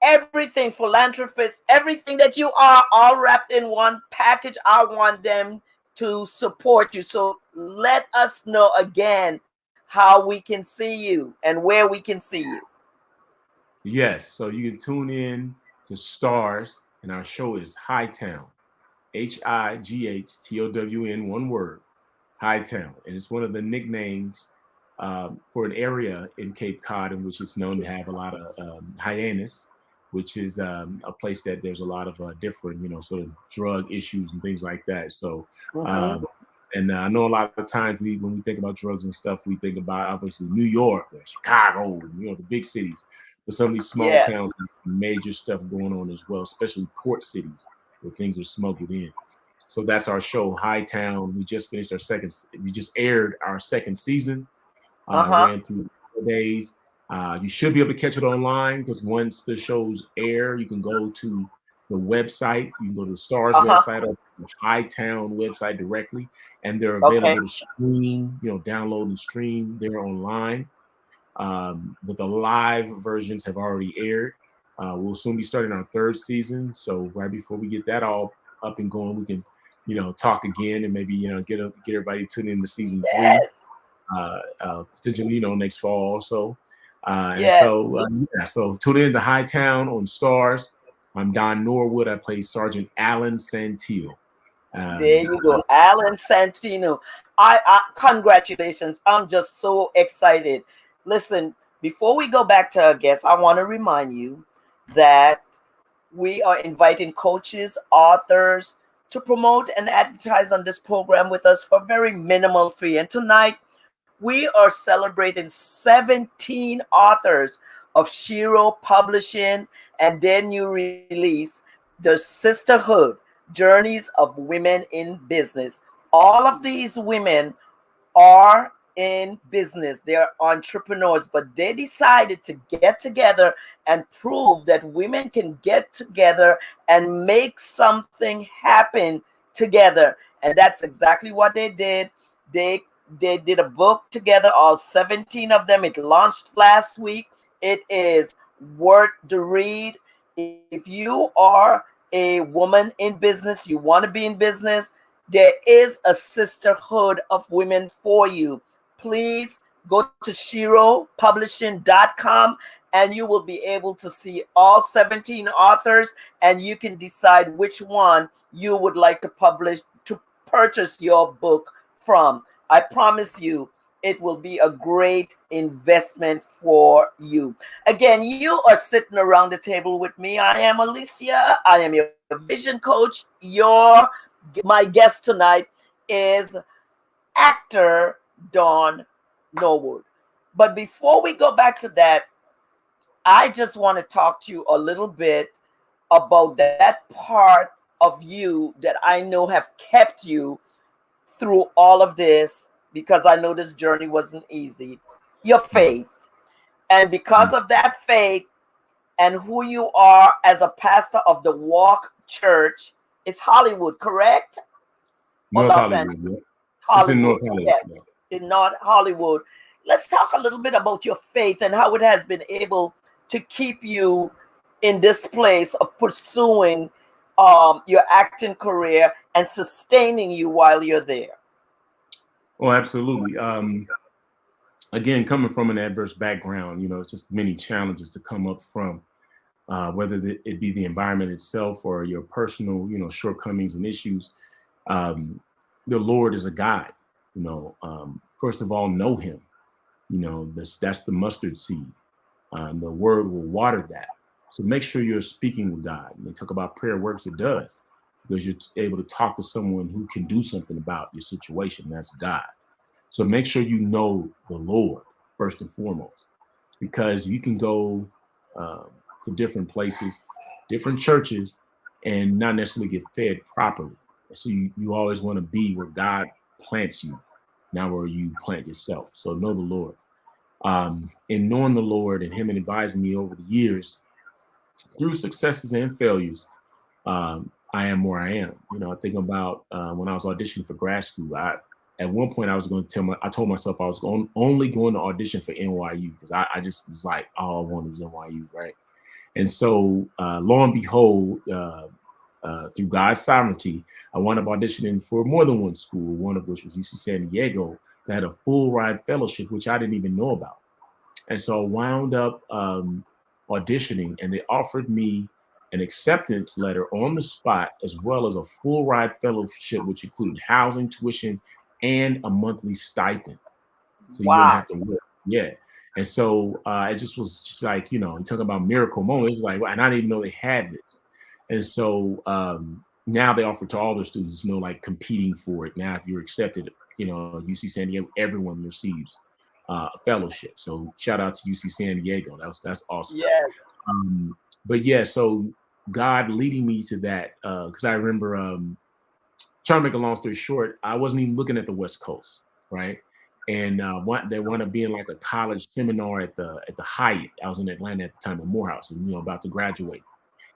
everything, philanthropist, everything that you are, all wrapped in one package. I want them to support you. So let us know again how we can see you and where we can see you. Yes, so you can tune in to STARZ, and our show is HIGHTOWN, HIGHTOWN, one word, HIGHTOWN, and it's one of the nicknames for an area in Cape Cod in which it's known to have a lot of hyenas, which is a place that there's a lot of different, sort of drug issues and things like that. So, and I know a lot of times when we think about drugs and stuff, we think about obviously New York, or Chicago, and the big cities. But some of these small towns have major stuff going on as well, especially port cities where things are smuggled in. So that's our show, HIGHTOWN. We just aired our second season. Ran through 4 days. You should be able to catch it online, because once the shows air, you can go to the website. You can go to the STARZ website or the HIGHTOWN website directly, and they're available to stream, download and stream. They're online. But the live versions have already aired. We'll soon be starting our third season. So right before we get that all up and going, we can, talk again and maybe, get everybody tuned in to season 3. Potentially, next fall or so. So tune in to HIGHTOWN on STARZ. I'm Don Norwood. I play Sergeant Alan Santillo. There you go, Alan Santino. I congratulations. I'm just so excited. Listen, before we go back to our guests, I want to remind you that we are inviting coaches, authors to promote and advertise on this program with us for very minimal fee. And tonight, we are celebrating 17 authors of Shiro Publishing and their new release, The Sisterhood, Journeys of Women in Business. All of these women are in business. They're entrepreneurs, but they decided to get together and prove that women can get together and make something happen together. And that's exactly what they did. They did a book together, all 17 of them. It launched last week. It is worth the read. If you are a woman in business, you want to be in business, there is a sisterhood of women for you. Please go to shiropublishing.com and you will be able to see all 17 authors, and you can decide which one you would like to purchase your book from. I promise you, it will be a great investment for you. Again, you are sitting around the table with me. I am Alicia. I am your vision coach. My guest tonight is actor Dohn Norwood. But before we go back to that, I just want to talk to you a little bit about that part of you that I know have kept you through all of this, because I know this journey wasn't easy. Your faith. And because of that faith and who you are as a pastor of the Walk Church, it's Hollywood, correct? North Hollywood. It's in North Hollywood. Yes, in North Hollywood. Let's talk a little bit about your faith and how it has been able to keep you in this place of pursuing your acting career and sustaining you while you're there. Oh, absolutely. Again, coming from an adverse background, it's just many challenges to come up from, whether it be the environment itself or your personal, shortcomings and issues. The Lord is a guide. First of all, know Him. That's the mustard seed. The Word will water that. So make sure you're speaking with God. And they talk about prayer works, it does, because you're able to talk to someone who can do something about your situation. That's God. So make sure you know the Lord first and foremost, because you can go to different places, different churches, and not necessarily get fed properly. So you always want to be where God plants you, not where you plant yourself. So know the Lord. In knowing the Lord and Him advising me over the years, through successes and failures, I am where I am. You know, I think about when I was auditioning for grad school. At one point I was going to I told myself I was only going to audition for NYU because I just was like, all I wanted was NYU, right? And so lo and behold, through God's sovereignty, I wound up auditioning for more than one school, one of which was UC San Diego, that had a full ride fellowship, which I didn't even know about. And so I wound up auditioning, and they offered me an acceptance letter on the spot, as well as a full ride fellowship, which included housing, tuition, and a monthly stipend. So you wouldn't have to work. Yeah. And so it just was just like, you know, you talk about miracle moments, like, and I didn't even know they had this. And so now they offer to all their students, you know, like competing for it. Now, if you're accepted, you know, UC San Diego, everyone receives a fellowship. So shout out to UC San Diego. That's awesome. Yes. But yeah, so God leading me to that, because I remember trying to make a long story short, I wasn't even looking at the West Coast, right? And they want to be in like a college seminar at the Hyatt. I was in Atlanta at the time at Morehouse, and you know, about to graduate.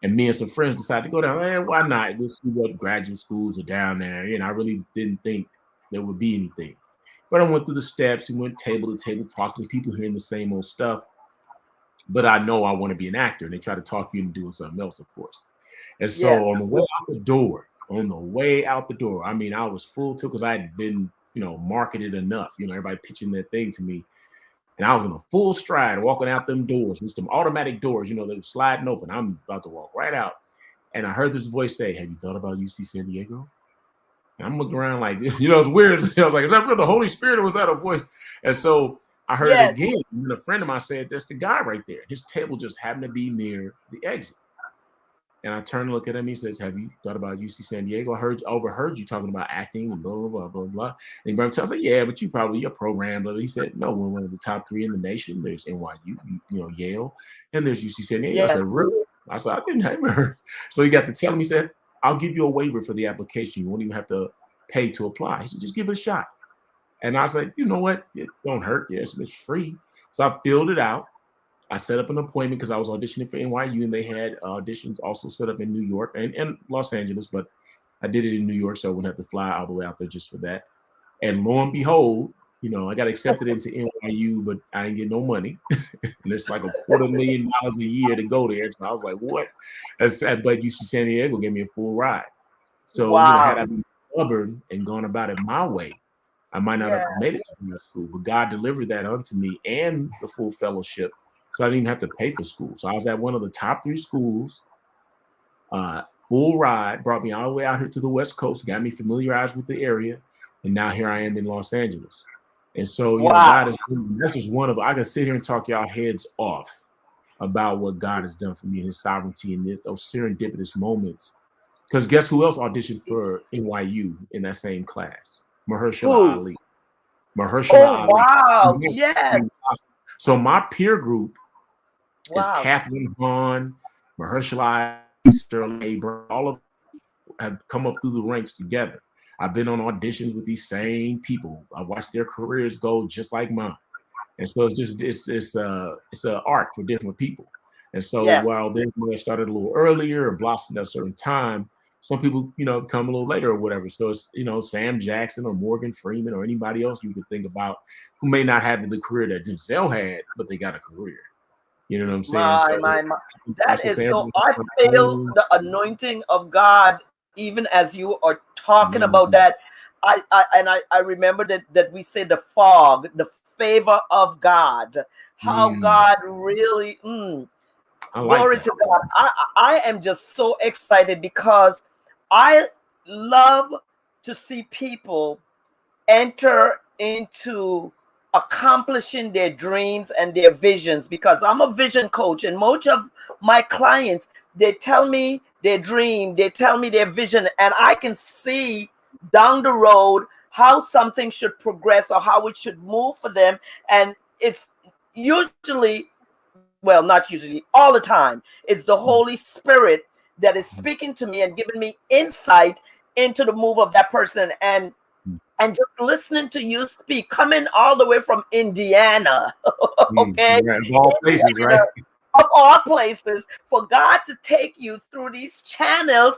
And me and some friends decided to go down. Why not? We'll see what graduate schools are down there. You know, I really didn't think there would be anything. But I went through the steps and went table to table, talking to people hearing the same old stuff. But I know I want to be an actor. And they try to talk you into doing something else, of course. And so on the way out the door, I mean, I was full tilt because I had been, you know, marketed enough. You know, everybody pitching their thing to me. And I was in a full stride walking out them doors, with some automatic doors, you know, they were sliding open. I'm about to walk right out. And I heard this voice say, "Have you thought about UC San Diego?" And I'm looking around like, you know, it's weird. I was like, is that real the Holy Spirit, or was that a voice? And so I heard it again. And a friend of mine said, "That's the guy right there." His table just happened to be near the exit. And I turned and look at him. He says, "Have you thought about UC San Diego? I overheard you talking about acting and blah, blah, blah, blah, blah." And I was like, "Yeah, but you're programmed." But he said, "No, we're one of the top 3 in the nation. There's NYU, you know, Yale, and there's UC San Diego." I said, "Really?" I said, "I didn't have heard." So he got to tell me, he said, "I'll give you a waiver for the application. You won't even have to pay to apply." He said, "Just give it a shot." And I was like, "You know what? It don't hurt. Yes, it's free." So I filled it out. I set up an appointment because I was auditioning for NYU, and they had auditions also set up in New York and Los Angeles, but I did it in New York, so I wouldn't have to fly all the way out there just for that. And lo and behold, you know, I got accepted into NYU, but I didn't get no money. And it's like $250,000 a year to go there. So I was like, what? But UC San Diego gave me a full ride. So, you know, had I been stubborn and gone about it my way, I might not have made it to high school. But God delivered that unto me and the full fellowship. So I didn't even have to pay for school. So I was at one of the top 3 schools, full ride, brought me all the way out here to the West Coast, got me familiarized with the area. And now here I am in Los Angeles. And so, you know, God is, that's just one of, I can sit here and talk y'all heads off about what God has done for me and his sovereignty in those serendipitous moments. Because guess who else auditioned for NYU in that same class? Mahershala Ali. Ali. Wow. Yes. So my peer group is Catherine Hahn, Mahershala Ali, Sterling Abrams, all of them have come up through the ranks together. I've been on auditions with these same people. I watched their careers go just like mine. And so it's an arc for different people. And so while they started a little earlier or blossomed at a certain time, some people, you know, come a little later or whatever. So it's, you know, Sam Jackson or Morgan Freeman or anybody else you could think about who may not have the career that Denzel had, but they got a career. You know what I'm saying? My. That is so, I feel the anointing of God, even as you are talking about that. I remember that we say the fog, the favor of God, how God really, glory to God. I am just so excited because I love to see people enter into accomplishing their dreams and their visions, because I'm a vision coach, and most of my clients, they tell me their dream, they tell me their vision, and I can see down the road how something should progress or how it should move for them. And it's usually, well, not usually, all the time, it's the Holy Spirit that is speaking to me and giving me insight into the move of that person. And just listening to you speak, coming all the way from Indiana, okay? Of all places, right? Of all places, for God to take you through these channels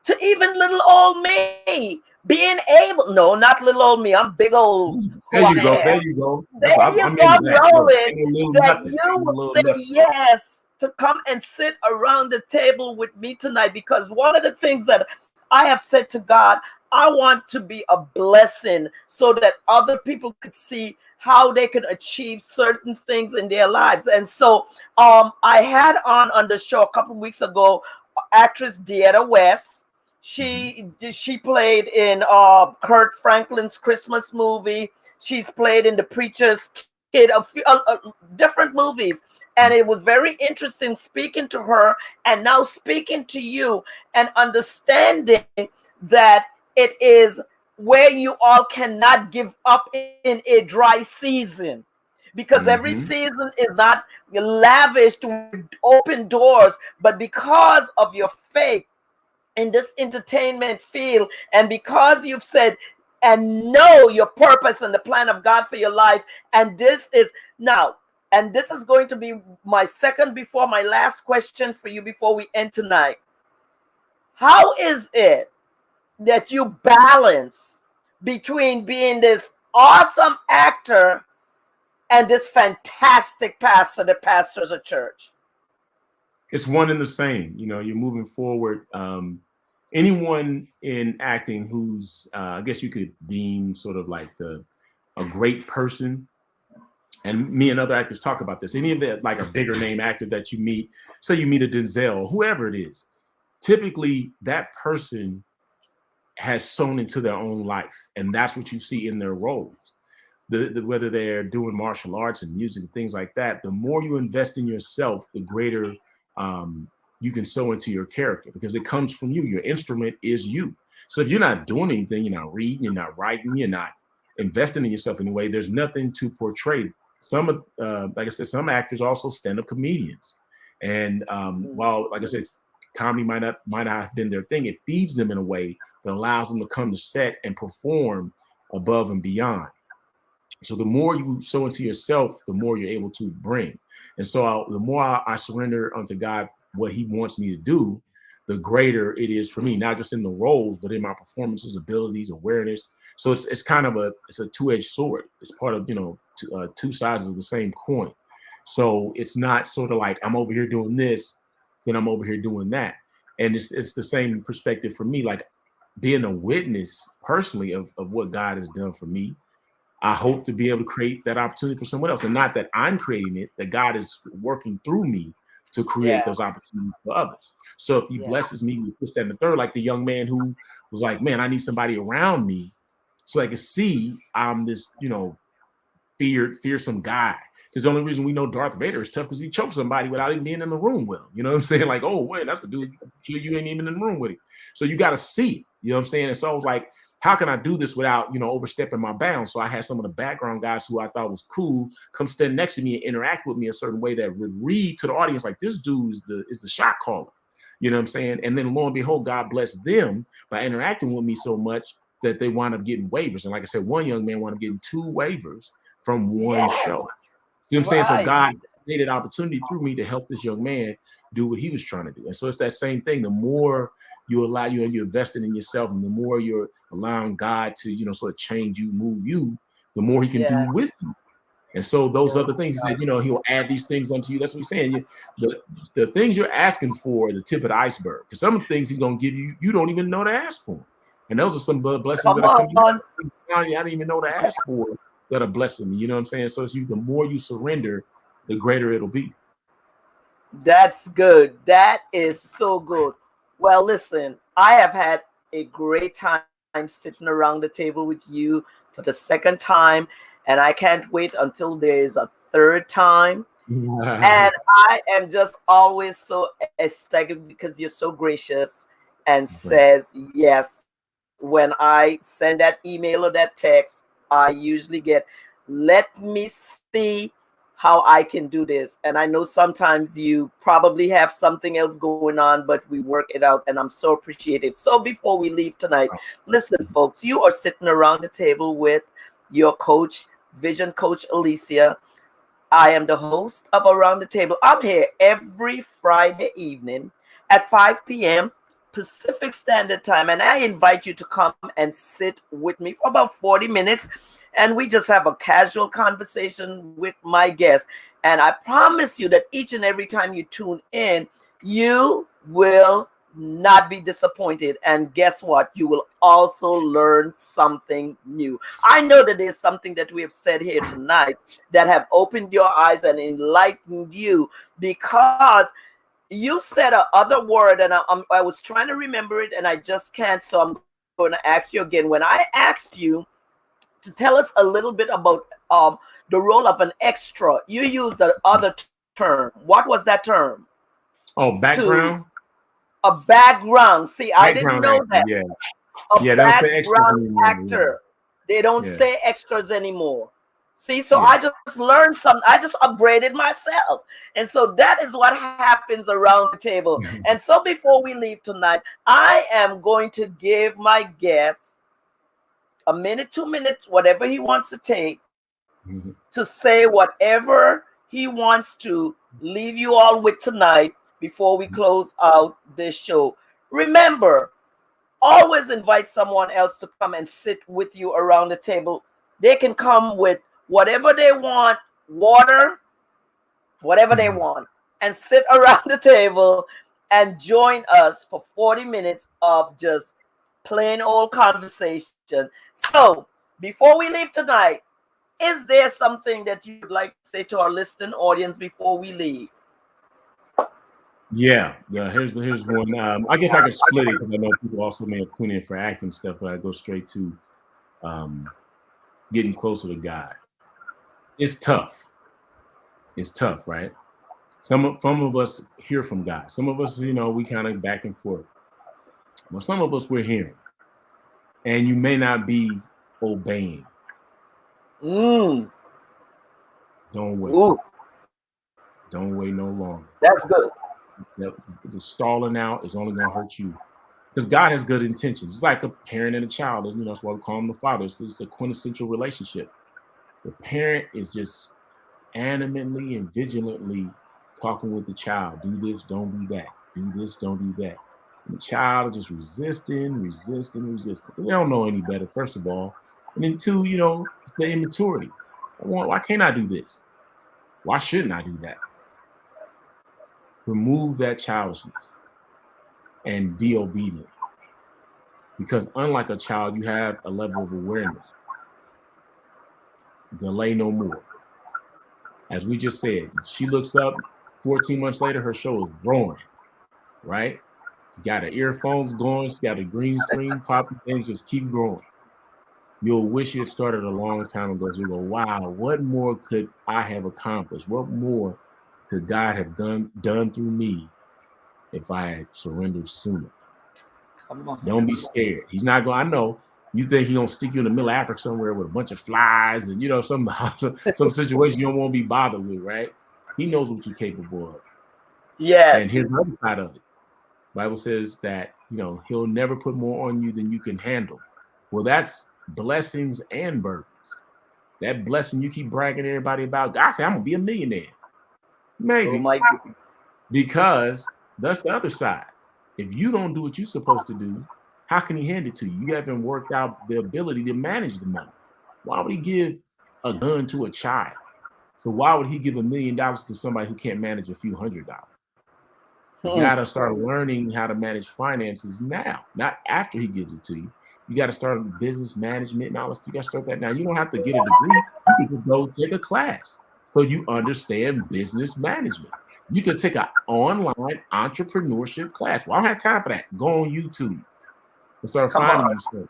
to even little old me being able, no, not little old me, I'm big old who There I you go. There am. you go. That's There what you I'm go, into that. Look, Roland, ain't no little that nothing. you Ain't no would little say nothing. yes to come and sit around the table with me tonight, because one of the things that I have said to God, I want to be a blessing so that other people could see how they can achieve certain things in their lives. And so I had on the show a couple of weeks ago actress Deetta West. She played in Kurt Franklin's Christmas movie. She's played in The Preacher's Kid, a few different movies. And it was very interesting speaking to her and now speaking to you and understanding that it is where you all cannot give up in a dry season, because every season is not lavished with open doors, but because of your faith in this entertainment field, and because you've said and know your purpose and the plan of God for your life. And this is now, and this is going to be my second before my last question for you before we end tonight. How is it that you balance between being this awesome actor and this fantastic pastor that pastors a church? It's one and the same. You know, you're moving forward. Anyone in acting who's, I guess you could deem sort of like a great person, and me and other actors talk about this. Any of the like a bigger name actor that you meet, say you meet a Denzel, whoever it is, typically that person has sown into their own life, and that's what you see in their roles. Whether they're doing martial arts and music and things like that, the more you invest in yourself, the greater you can sow into your character, because it comes from you. Your instrument is you. So if you're not doing anything, you're not reading, you're not writing, you're not investing in yourself anyway, there's nothing to portray. Some like I said, some actors also stand-up comedians, and while, like I said, comedy might not have been their thing, it feeds them in a way that allows them to come to set and perform above and beyond. So the more you sow into yourself, the more you're able to bring. And so the more I surrender unto God what he wants me to do, the greater it is for me, not just in the roles, but in my performances, abilities, awareness. So it's kind of a two-edged sword. It's part of, two sides of the same coin. So it's not sort of like I'm over here doing this, then I'm over here doing that. And it's the same perspective for me, like being a witness personally of what God has done for me. I hope to be able to create that opportunity for someone else, and not that I'm creating it, that God is working through me to create those opportunities for others. So if he blesses me with this, that, and the third, like the young man who was like, man, I need somebody around me so I can see I'm this, fearsome guy. Because the only reason we know Darth Vader is tough because he choked somebody without even being in the room with him. You know what I'm saying? Like, oh, wait, that's the dude you ain't even in the room with him. So you got to see, you know what I'm saying? And so I was like, how can I do this without, overstepping my bounds? So I had some of the background guys who I thought was cool come stand next to me and interact with me a certain way that would read to the audience like, this dude is the shot caller. You know what I'm saying? And then lo and behold, God blessed them by interacting with me so much that they wound up getting waivers. And like I said, one young man wound up getting 2 waivers from one show. You know what I'm saying? So God created opportunity through me to help this young man do what he was trying to do. And so it's that same thing. The more you allow you and you're investing in yourself, and the more you're allowing God to, sort of change you, move you, the more he can do with you. And so those other things, he said, he'll add these things unto you. That's what he's saying. The things you're asking for are the tip of the iceberg. Because some of the things he's going to give you, you don't even know to ask for. And those are some blessings that are coming out. I didn't even know to ask for that are blessing me. You know what I'm saying? So it's the more you surrender, the greater it'll be. That's good. That is so good. Well, listen, I have had a great time sitting around the table with you for the second time, and I can't wait until there is a third time. And I am just always so ecstatic because you're so gracious and says yes. When I send that email or that text, I usually get, let me see how I can do this. And I know sometimes you probably have something else going on, but we work it out, and I'm so appreciative. So before we leave tonight, listen, folks, you are sitting around the table with your coach, Vision Coach Alicia. I am the host of Around the Table. I'm here every Friday evening at 5 p.m. Pacific Standard Time, and I invite you to come and sit with me for about 40 minutes, and we just have a casual conversation with my guests. And I promise you that each and every time you tune in, you will not be disappointed. And guess what? You will also learn something new. I know that there's something that we have said here tonight that have opened your eyes and enlightened you, because you said a other word, and I was trying to remember it, and I just can't. So I'm going to ask you again. When I asked you to tell us a little bit about the role of an extra, you used the other term. What was that term? Oh, background. A background. See, I didn't know actor, that. Yeah. A They don't say extras background anymore. actor. They don't Yeah. say extras anymore. See, so I just learned something. I just upgraded myself. And so that is what happens around the table. And so before we leave tonight, I am going to give my guest a minute, 2 minutes, whatever he wants to take, to say whatever he wants to leave you all with tonight before we close out this show. Remember, always invite someone else to come and sit with you around the table. They can come with whatever they want, water, whatever they want, and sit around the table and join us for 40 minutes of just plain old conversation. So before we leave tonight, is there something that you'd like to say to our listening audience before we leave? Yeah. Here's one. I guess I can split it because I know people also may have tune in for acting stuff, but I go straight to getting closer to God. It's tough. It's tough, right? Some of us hear from God. Some of us, we kind of back and forth. Well, some of us we're hearing, and you may not be obeying. Don't wait. Ooh. Don't wait no longer. That's good. The stalling out is only going to hurt you, because God has good intentions. It's like a parent and a child. That's why we call them the father. It's a quintessential relationship. The parent is just animately and vigilantly talking with the child. Do this, don't do that. Do this, don't do that. And the child is just resisting. They don't know any better, first of all. And then two, it's the immaturity. Why can't I do this? Why shouldn't I do that? Remove that childishness and be obedient. Because unlike a child, you have a level of awareness. Delay no more. As we just said, she looks up, 14 months later, her show is growing, right? Got her earphones going, she got a green screen, popping things just keep growing. You'll wish it started a long time ago. So you go, wow, what more could I have accomplished? What more could God have done through me if I had surrendered sooner? Come on. Don't be scared. He's not going, I know you think he's going to stick you in the middle of Africa somewhere with a bunch of flies and, some situation you don't want to be bothered with, right? He knows what you're capable of. Yes. And here's the other side of it. The Bible says that, he'll never put more on you than you can handle. Well, that's blessings and burdens. That blessing you keep bragging to everybody about. God said, I'm going to be a millionaire. Maybe. Oh my goodness. Because that's the other side. If you don't do what you're supposed to do, how can he hand it to you? You haven't worked out the ability to manage the money. Why would he give a gun to a child? So why would he give $1 million to somebody who can't manage a few $100? You got to start learning how to manage finances now, not after he gives it to you. You got to start business management and all this. You got to start that now. You don't have to get a degree. You can go take a class so you understand business management. You could take an online entrepreneurship class. Well, I don't have time for that. Go on YouTube and start finding yourself.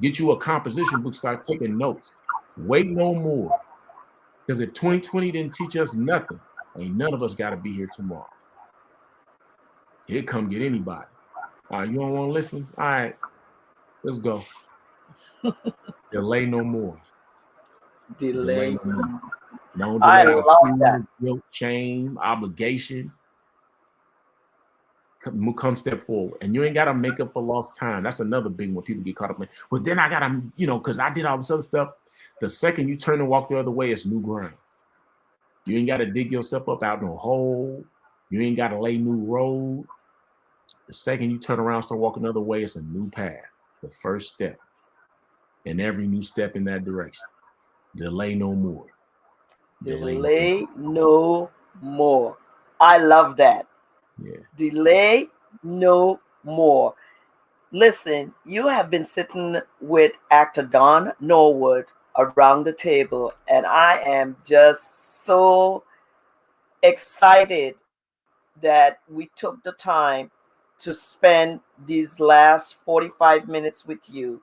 Get you a composition book, start taking notes. Wait no more. Because if 2020 didn't teach us nothing, ain't none of us got to be here tomorrow. He'll come get anybody. You don't want to listen? All right, let's go. Delay no more. Delay no more. Don't delay. I love that. Guilt, shame, obligation. Come step forward. And you ain't got to make up for lost time. That's another big one people get caught up in. Well, then I got to, because I did all this other stuff. The second you turn and walk the other way, it's new ground. You ain't got to dig yourself up out no hole. You ain't got to lay new road. The second you turn around, start walking the other way, it's a new path. The first step. And every new step in that direction. Delay no more. Delay no more. I love that. Yeah. Delay no more. Listen, you have been sitting with actor Dohn Norwood around the table, and I am just so excited that we took the time to spend these last 45 minutes with you,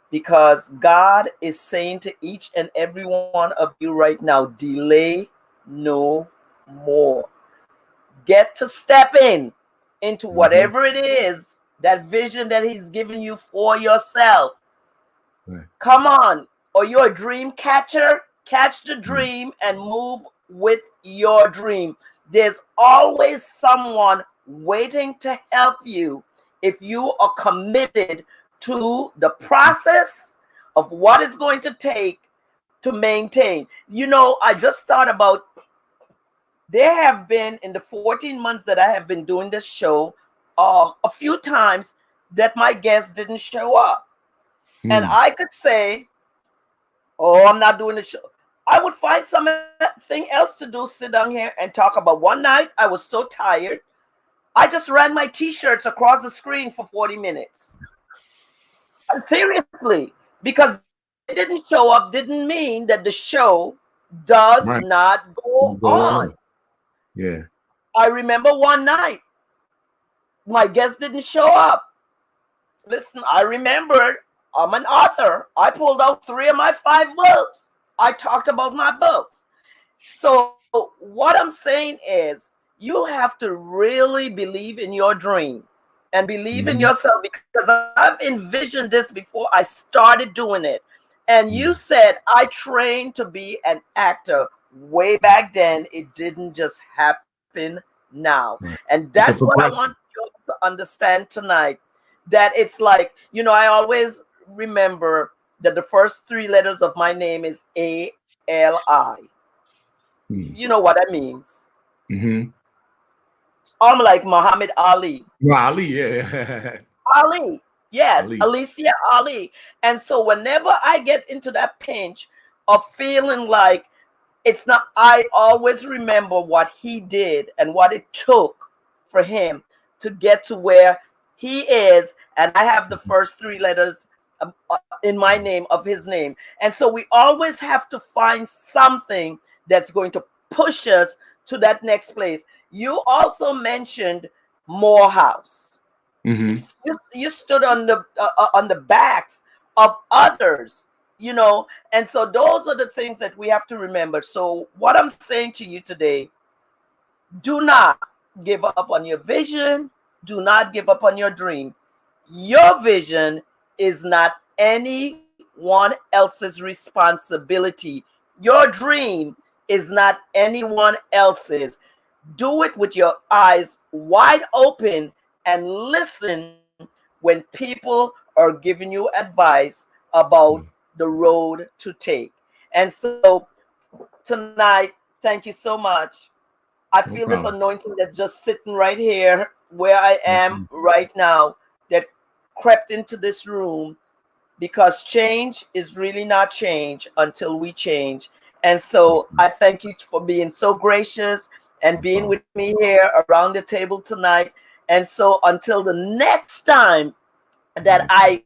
because God is saying to each and every one of you right now, delay no more. Get to step into whatever it is, that vision that he's given you for yourself. Right. Come on. Or you're a dream catcher, catch the dream and move with your dream. There's always someone waiting to help you if you are committed to the process of what it's going to take to maintain. You know, I just thought about, there have been, in the 14 months that I have been doing this show, a few times that my guests didn't show up. And I could say, oh, I'm not doing the show. I would find something else to do, sit down here and talk about. One night, I was so tired, I just ran my t-shirts across the screen for 40 minutes. Seriously, because they didn't show up didn't mean that the show does not go on. Yeah. I remember one night, my guest didn't show up. Listen, I remembered I'm an author. I pulled out 3 of my 5 books. I talked about my books. So what I'm saying is, you have to really believe in your dream and believe in yourself, because I've envisioned this before I started doing it. And you said I trained to be an actor way back then. It didn't just happen now. And that's what I want you to understand tonight. That it's like, you know, I always remember that the first 3 letters of my name is A-L-I. You know what that means. I'm like Muhammad Ali. Ali, yeah. Ali, yes, Ali. Alicia Ali. And so whenever I get into that pinch of feeling like it's not, I always remember what he did and what it took for him to get to where he is. And I have the first 3 letters in my name of his name. And so we always have to find something that's going to push us to that next place. You also mentioned Morehouse. You stood on the backs of others, you know, and so those are the things that we have to remember. So what I'm saying to you today, do not give up on your vision. Do not give up on your dream. Your vision is not anyone else's responsibility. Your dream is not anyone else's. Do it with your eyes wide open and listen when people are giving you advice about the road to take. And so tonight, thank you so much. I feel this anointing that's just sitting right here where I am right now, that crept into this room, because change is really not change until we change. And so I thank you for being so gracious and being with me here around the table tonight. And so until the next time that I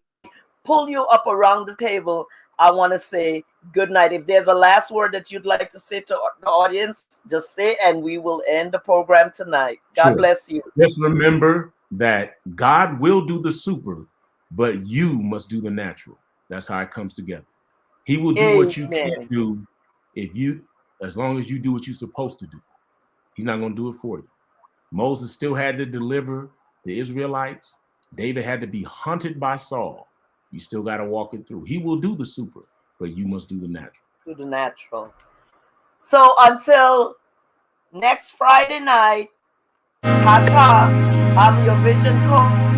pull you up around the table, I want to say good night. If there's a last word that you'd like to say to the audience, just say, and we will end the program tonight. God bless you. Just remember that God will do the super, but you must do the natural. That's how it comes together. He will do what you can't do as long as you do what you're supposed to do. He's not going to do it for you. Moses still had to deliver the Israelites. David had to be hunted by Saul. You still got to walk it through. He will do the super, but you must do the natural. Do the natural. So until next Friday night, Hot Talks, I'm your vision coach.